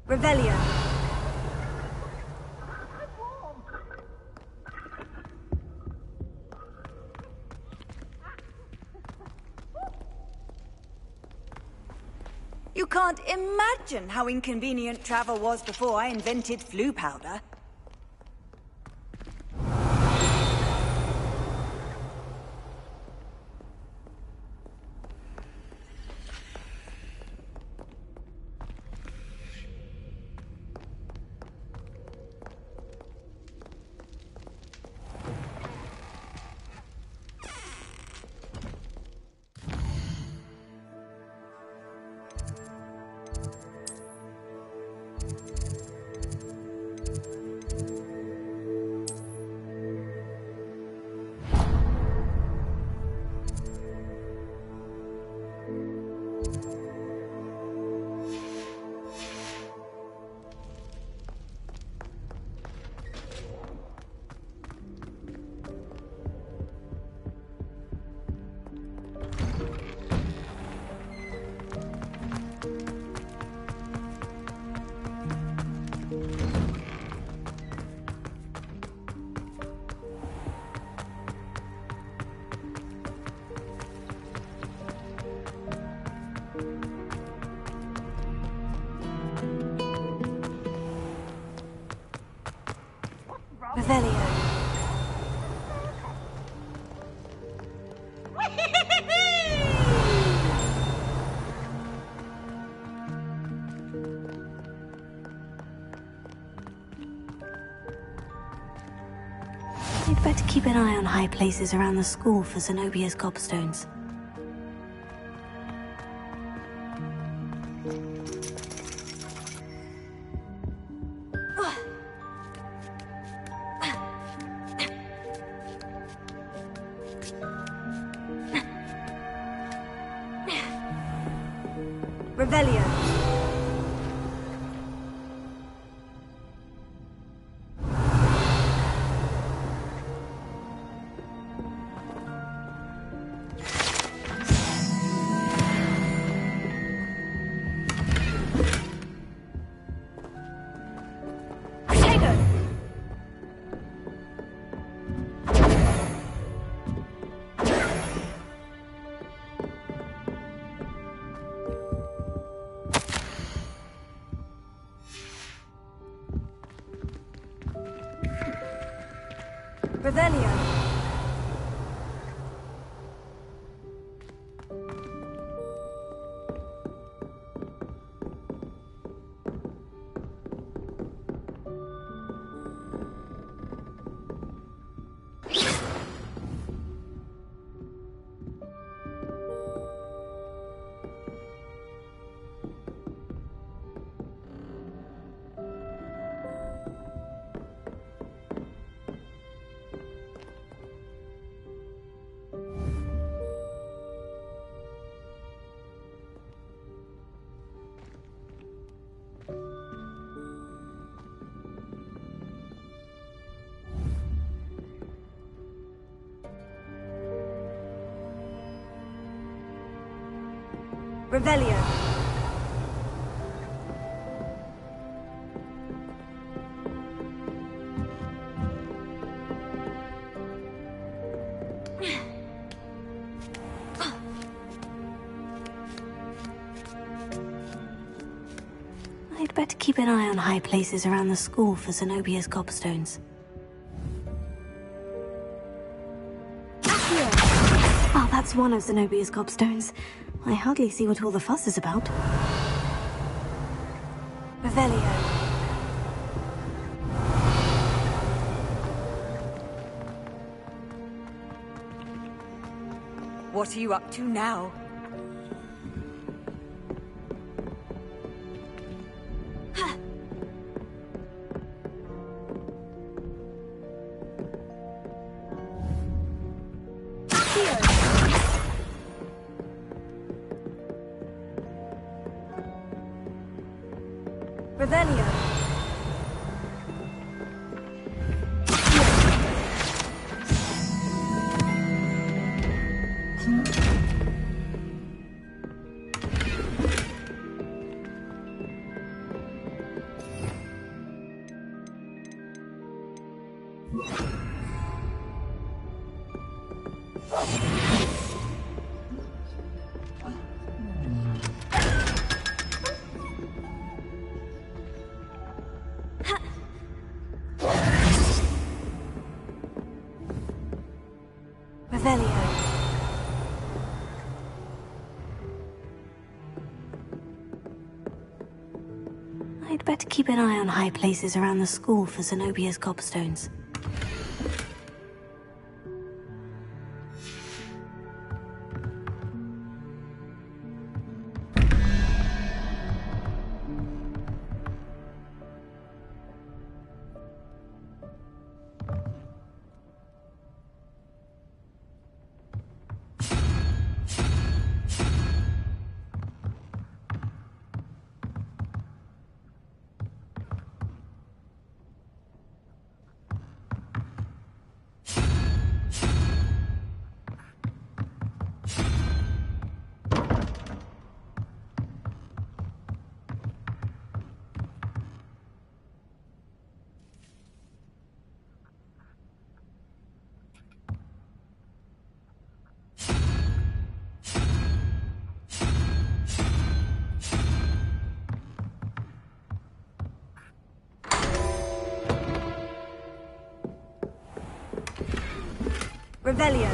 Revelio. You can't imagine how inconvenient travel was before I invented flu powder. Revelio. I'd better keep an eye on high places around the school for Zenobia's gobstones. Revelio. Revelio. Revelio. I'd better keep an eye on high places around the school for Zenobia's gobstones. Oh, that's one of Zenobia's gobstones. I hardly see what all the fuss is about. Revelio. What are you up to now? Revelio. Revelio. I'd better keep an eye on high places around the school for Zenobia's gobstones. Revelio.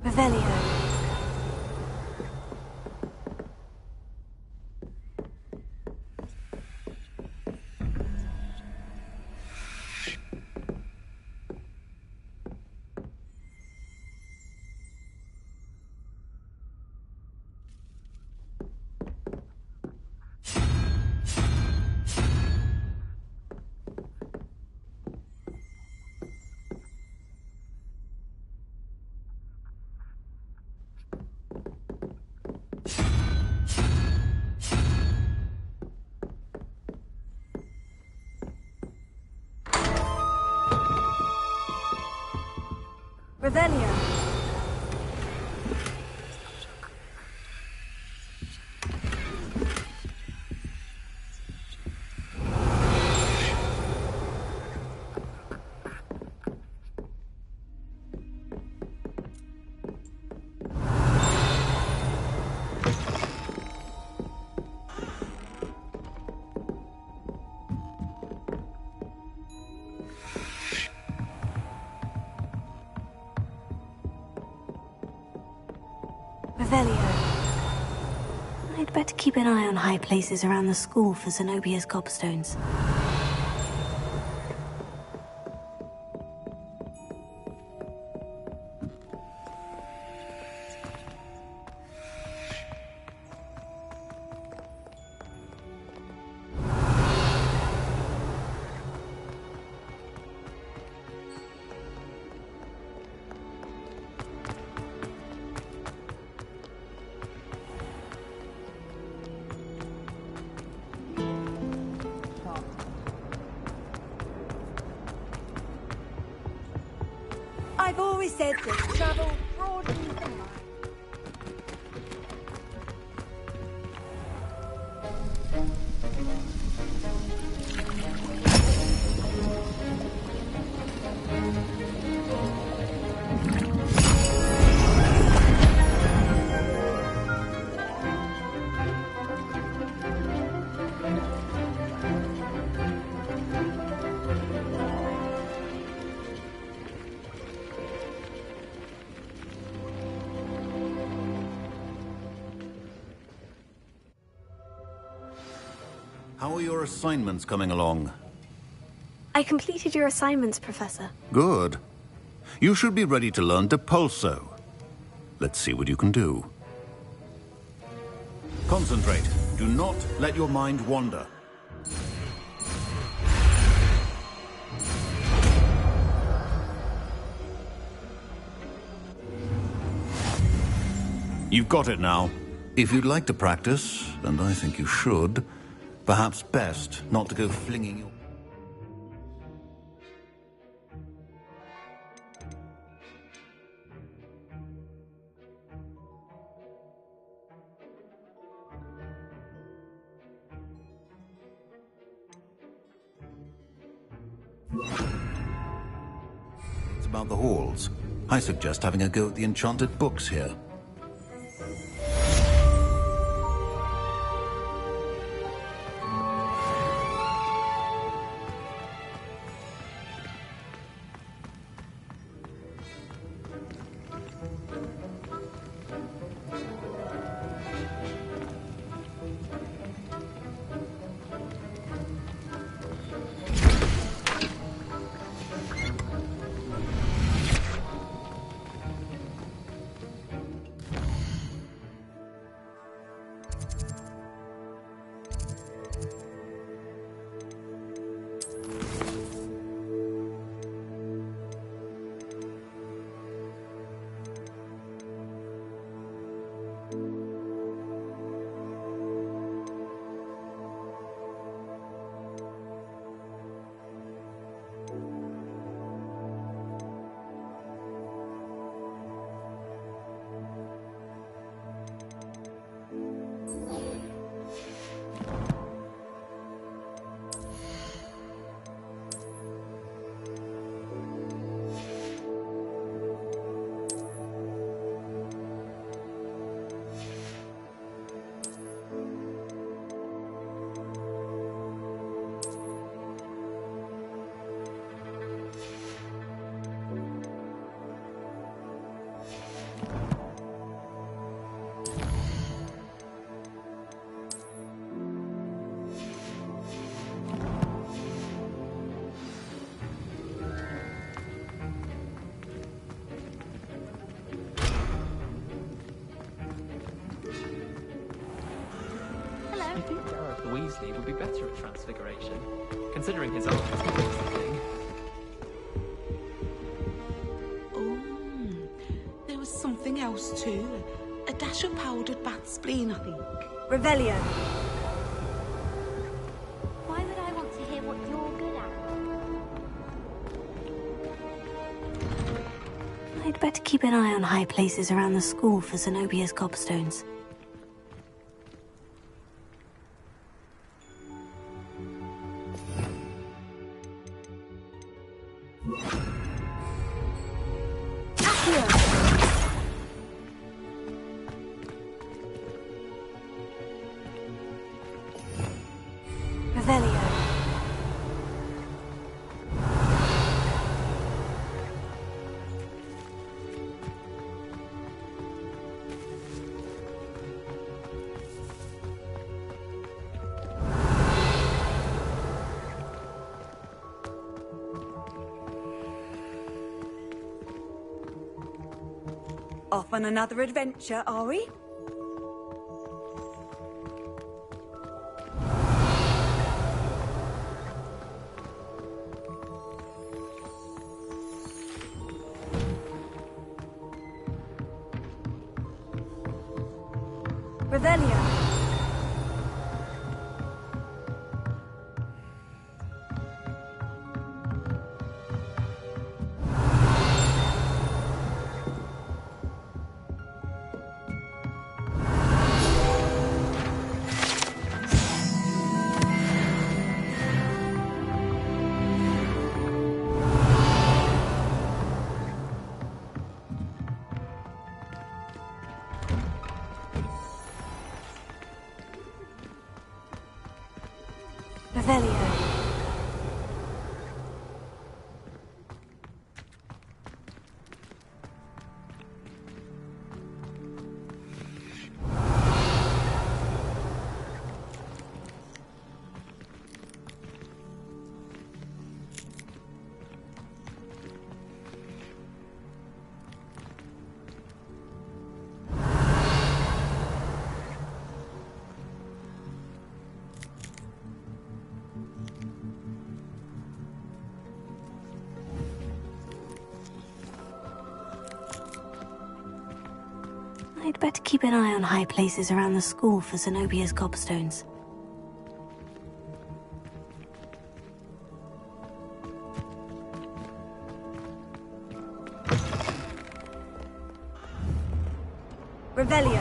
Revelio. Revelio. Revelio. I'd better keep an eye on high places around the school for Zenobia's gobstones. I've always said that travel broadens the mind. How are your assignments coming along? I completed your assignments, Professor. Good. You should be ready to learn Depulso. Let's see what you can do. Concentrate. Do not let your mind wander. You've got it now. If you'd like to practice, and I think you should, perhaps best not to go flinging your... It's about the halls. I suggest having a go at the enchanted books here. obviously would be better at transfiguration. Considering his art, he thinks the thing. Oh, there was something else too. A dash of powdered bat spleen, I think. Revelio. Why would I want to hear what you're good at? I'd better keep an eye on high places around the school for Zenobia's gobstones. Revelio. Off on another adventure, are we? Revelio. Revelio. I'd better keep an eye on high places around the school for Zenobia's gobstones. Revelio.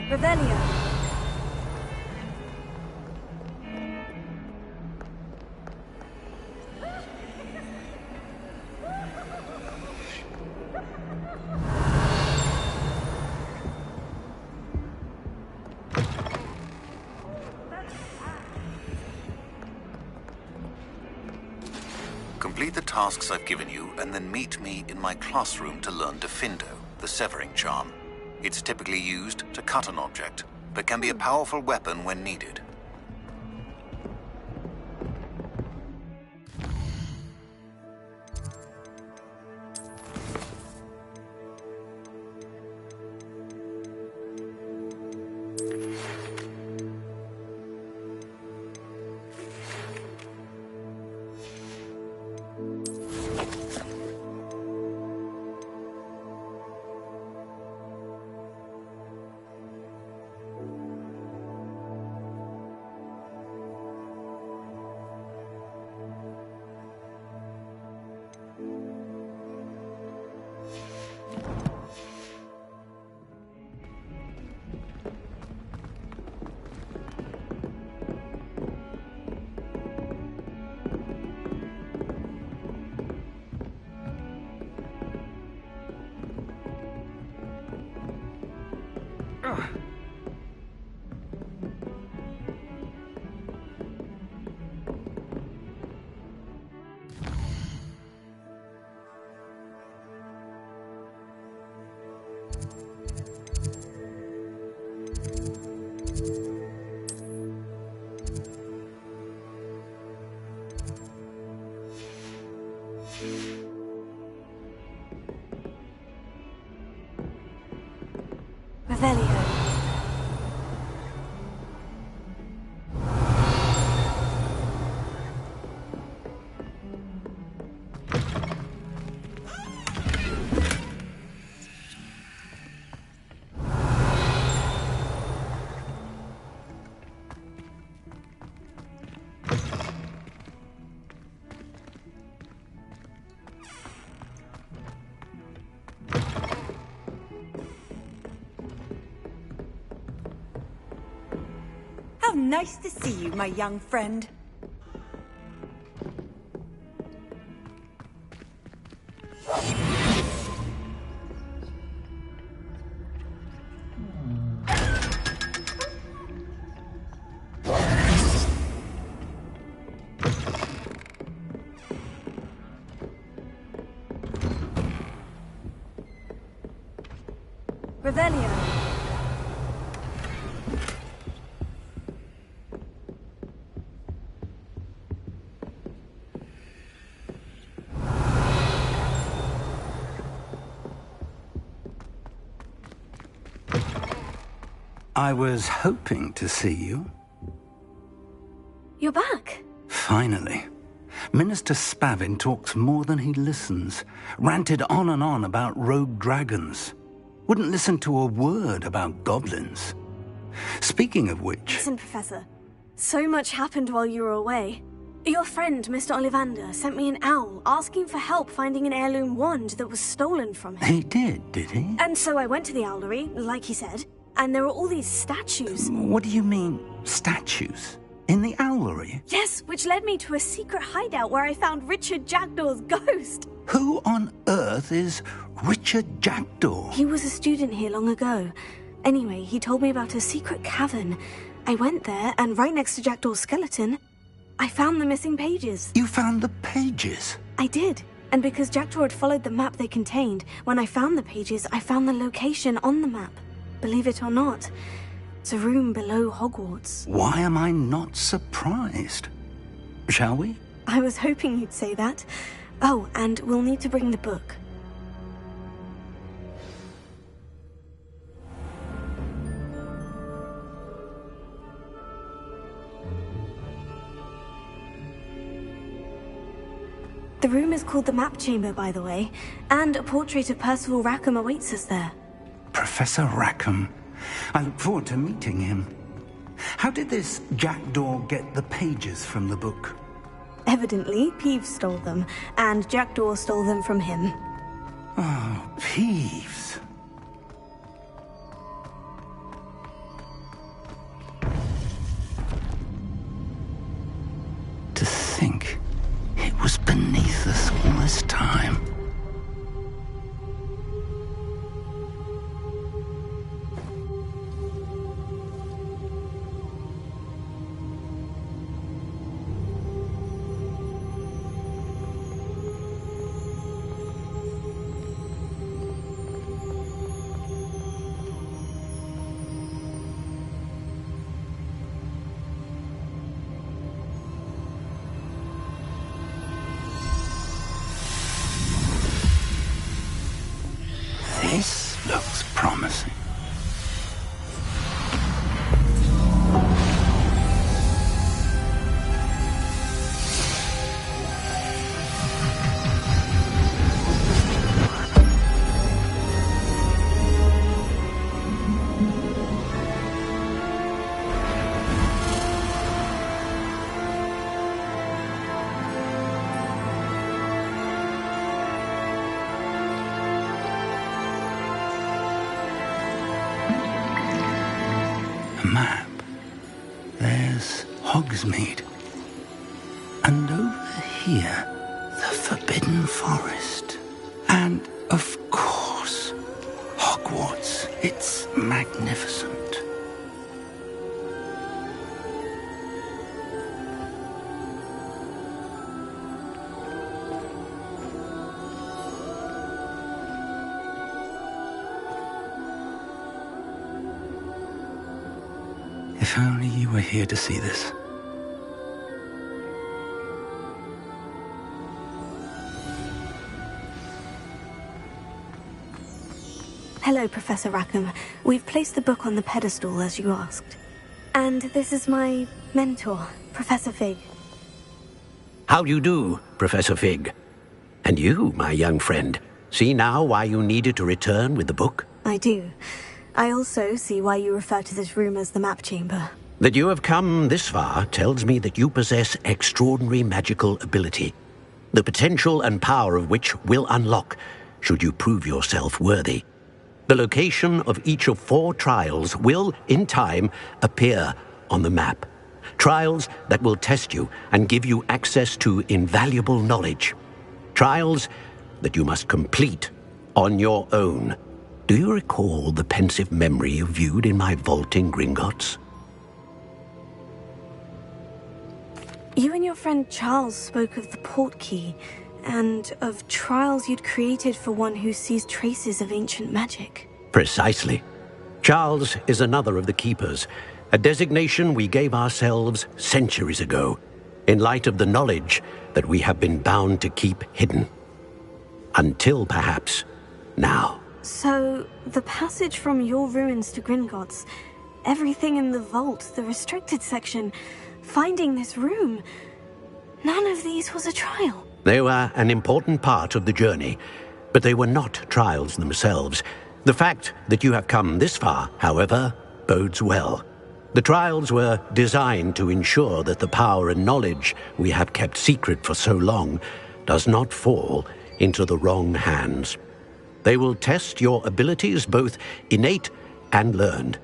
Revelio. Complete the tasks I've given you, and then meet me in my classroom to learn Defindo, the severing charm. It's typically used to cut an object, but can be a powerful weapon when needed. How nice to see you, my young friend. Revelio. I was hoping to see you. You're back. Finally. Minister Spavin talks more than he listens. Ranted on and on about rogue dragons. Wouldn't listen to a word about goblins. Speaking of which... Listen, Professor. So much happened while you were away. Your friend, Mr. Ollivander, sent me an owl asking for help finding an heirloom wand that was stolen from him. He did he? And so I went to the owlery, like he said, and there were all these statues. What do you mean, statues? In the owlery? Yes, which led me to a secret hideout where I found Richard Jackdaw's ghost. Who on earth is Richard Jackdaw? He was a student here long ago. Anyway, he told me about a secret cavern. I went there, and right next to Jackdaw's skeleton, I found the missing pages. You found the pages? I did. And because Jackdaw had followed the map they contained, when I found the pages, I found the location on the map. Believe it or not, it's a room below Hogwarts. Why am I not surprised? Shall we? I was hoping you'd say that. Oh, and we'll need to bring the book. The room is called the Map Chamber, by the way, and a portrait of Percival Rackham awaits us there. Professor Rackham. I look forward to meeting him. How did this Jackdaw get the pages from the book? Evidently, Peeves stole them, and Jackdaw stole them from him. Oh, Peeves. To think it was beneath us all this time. This looks promising. Map. There's Hogsmeade. And over here, the Forbidden Forest. And, of course, Hogwarts. It's magnificent. If only you were here to see this. Hello, Professor Rackham. We've placed the book on the pedestal, as you asked. And this is my mentor, Professor Fig. How do you do, Professor Fig? And you, my young friend, see now why you needed to return with the book? I do. I also see why you refer to this room as the Map Chamber. That you have come this far tells me that you possess extraordinary magical ability, the potential and power of which will unlock, should you prove yourself worthy. The location of each of 4 trials will, in time, appear on the map. Trials that will test you and give you access to invaluable knowledge. Trials that you must complete on your own. Do you recall the pensive memory you viewed in my vault in Gringotts? You and your friend Charles spoke of the port key, and of trials you'd created for one who sees traces of ancient magic. Precisely. Charles is another of the Keepers, a designation we gave ourselves centuries ago, in light of the knowledge that we have been bound to keep hidden. Until, perhaps, now. So, the passage from your ruins to Gringotts, everything in the vault, the restricted section, finding this room, none of these was a trial. They were an important part of the journey, but they were not trials themselves. The fact that you have come this far, however, bodes well. The trials were designed to ensure that the power and knowledge we have kept secret for so long does not fall into the wrong hands. They will test your abilities, both innate and learned.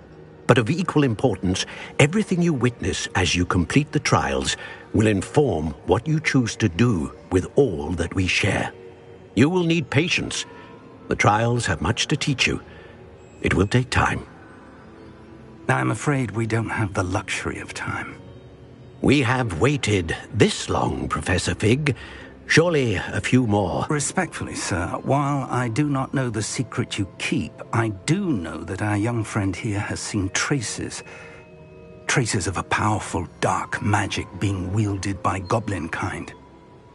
But of equal importance, everything you witness as you complete the trials will inform what you choose to do with all that we share. You will need patience. The trials have much to teach you. It will take time. I'm afraid we don't have the luxury of time. We have waited this long, Professor Fig. Surely a few more. Respectfully, sir, while I do not know the secret you keep, I do know that our young friend here has seen traces of a powerful dark magic being wielded by goblin kind.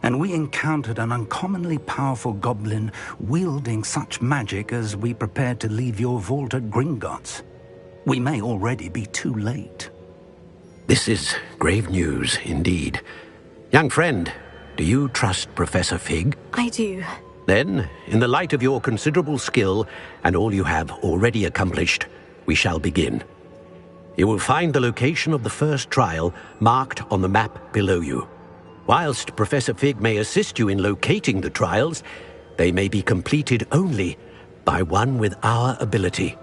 And we encountered an uncommonly powerful goblin wielding such magic as we prepared to leave your vault at Gringotts. We may already be too late. This is grave news, indeed. Young friend, do you trust Professor Fig? I do. Then, in the light of your considerable skill and all you have already accomplished, we shall begin. You will find the location of the first trial marked on the map below you. Whilst Professor Fig may assist you in locating the trials, they may be completed only by one with our ability.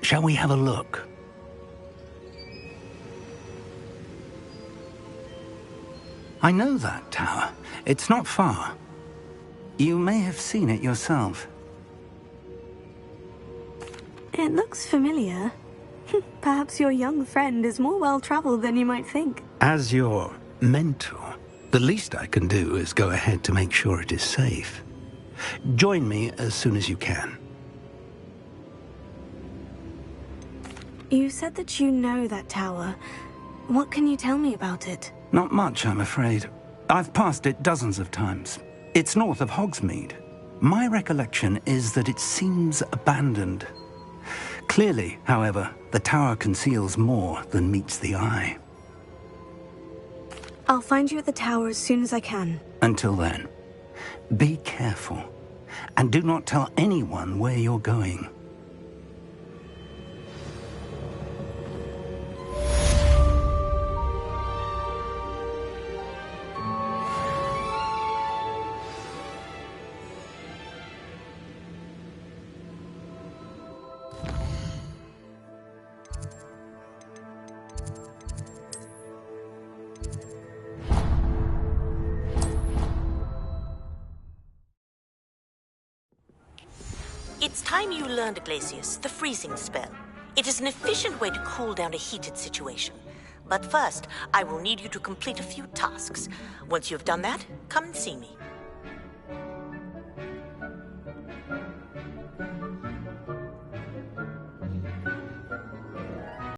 Shall we have a look? I know that tower. It's not far. You may have seen it yourself. It looks familiar. Perhaps your young friend is more well-traveled than you might think. As your mentor, the least I can do is go ahead to make sure it is safe. Join me as soon as you can. You said that you know that tower. What can you tell me about it? Not much, I'm afraid. I've passed it dozens of times. It's north of Hogsmeade. My recollection is that it seems abandoned. Clearly, however, the tower conceals more than meets the eye. I'll find you at the tower as soon as I can. Until then, be careful, and do not tell anyone where you're going. It's time you learned, Glacius, the freezing spell. It is an efficient way to cool down a heated situation. But first, I will need you to complete a few tasks. Once you've done that, come and see me.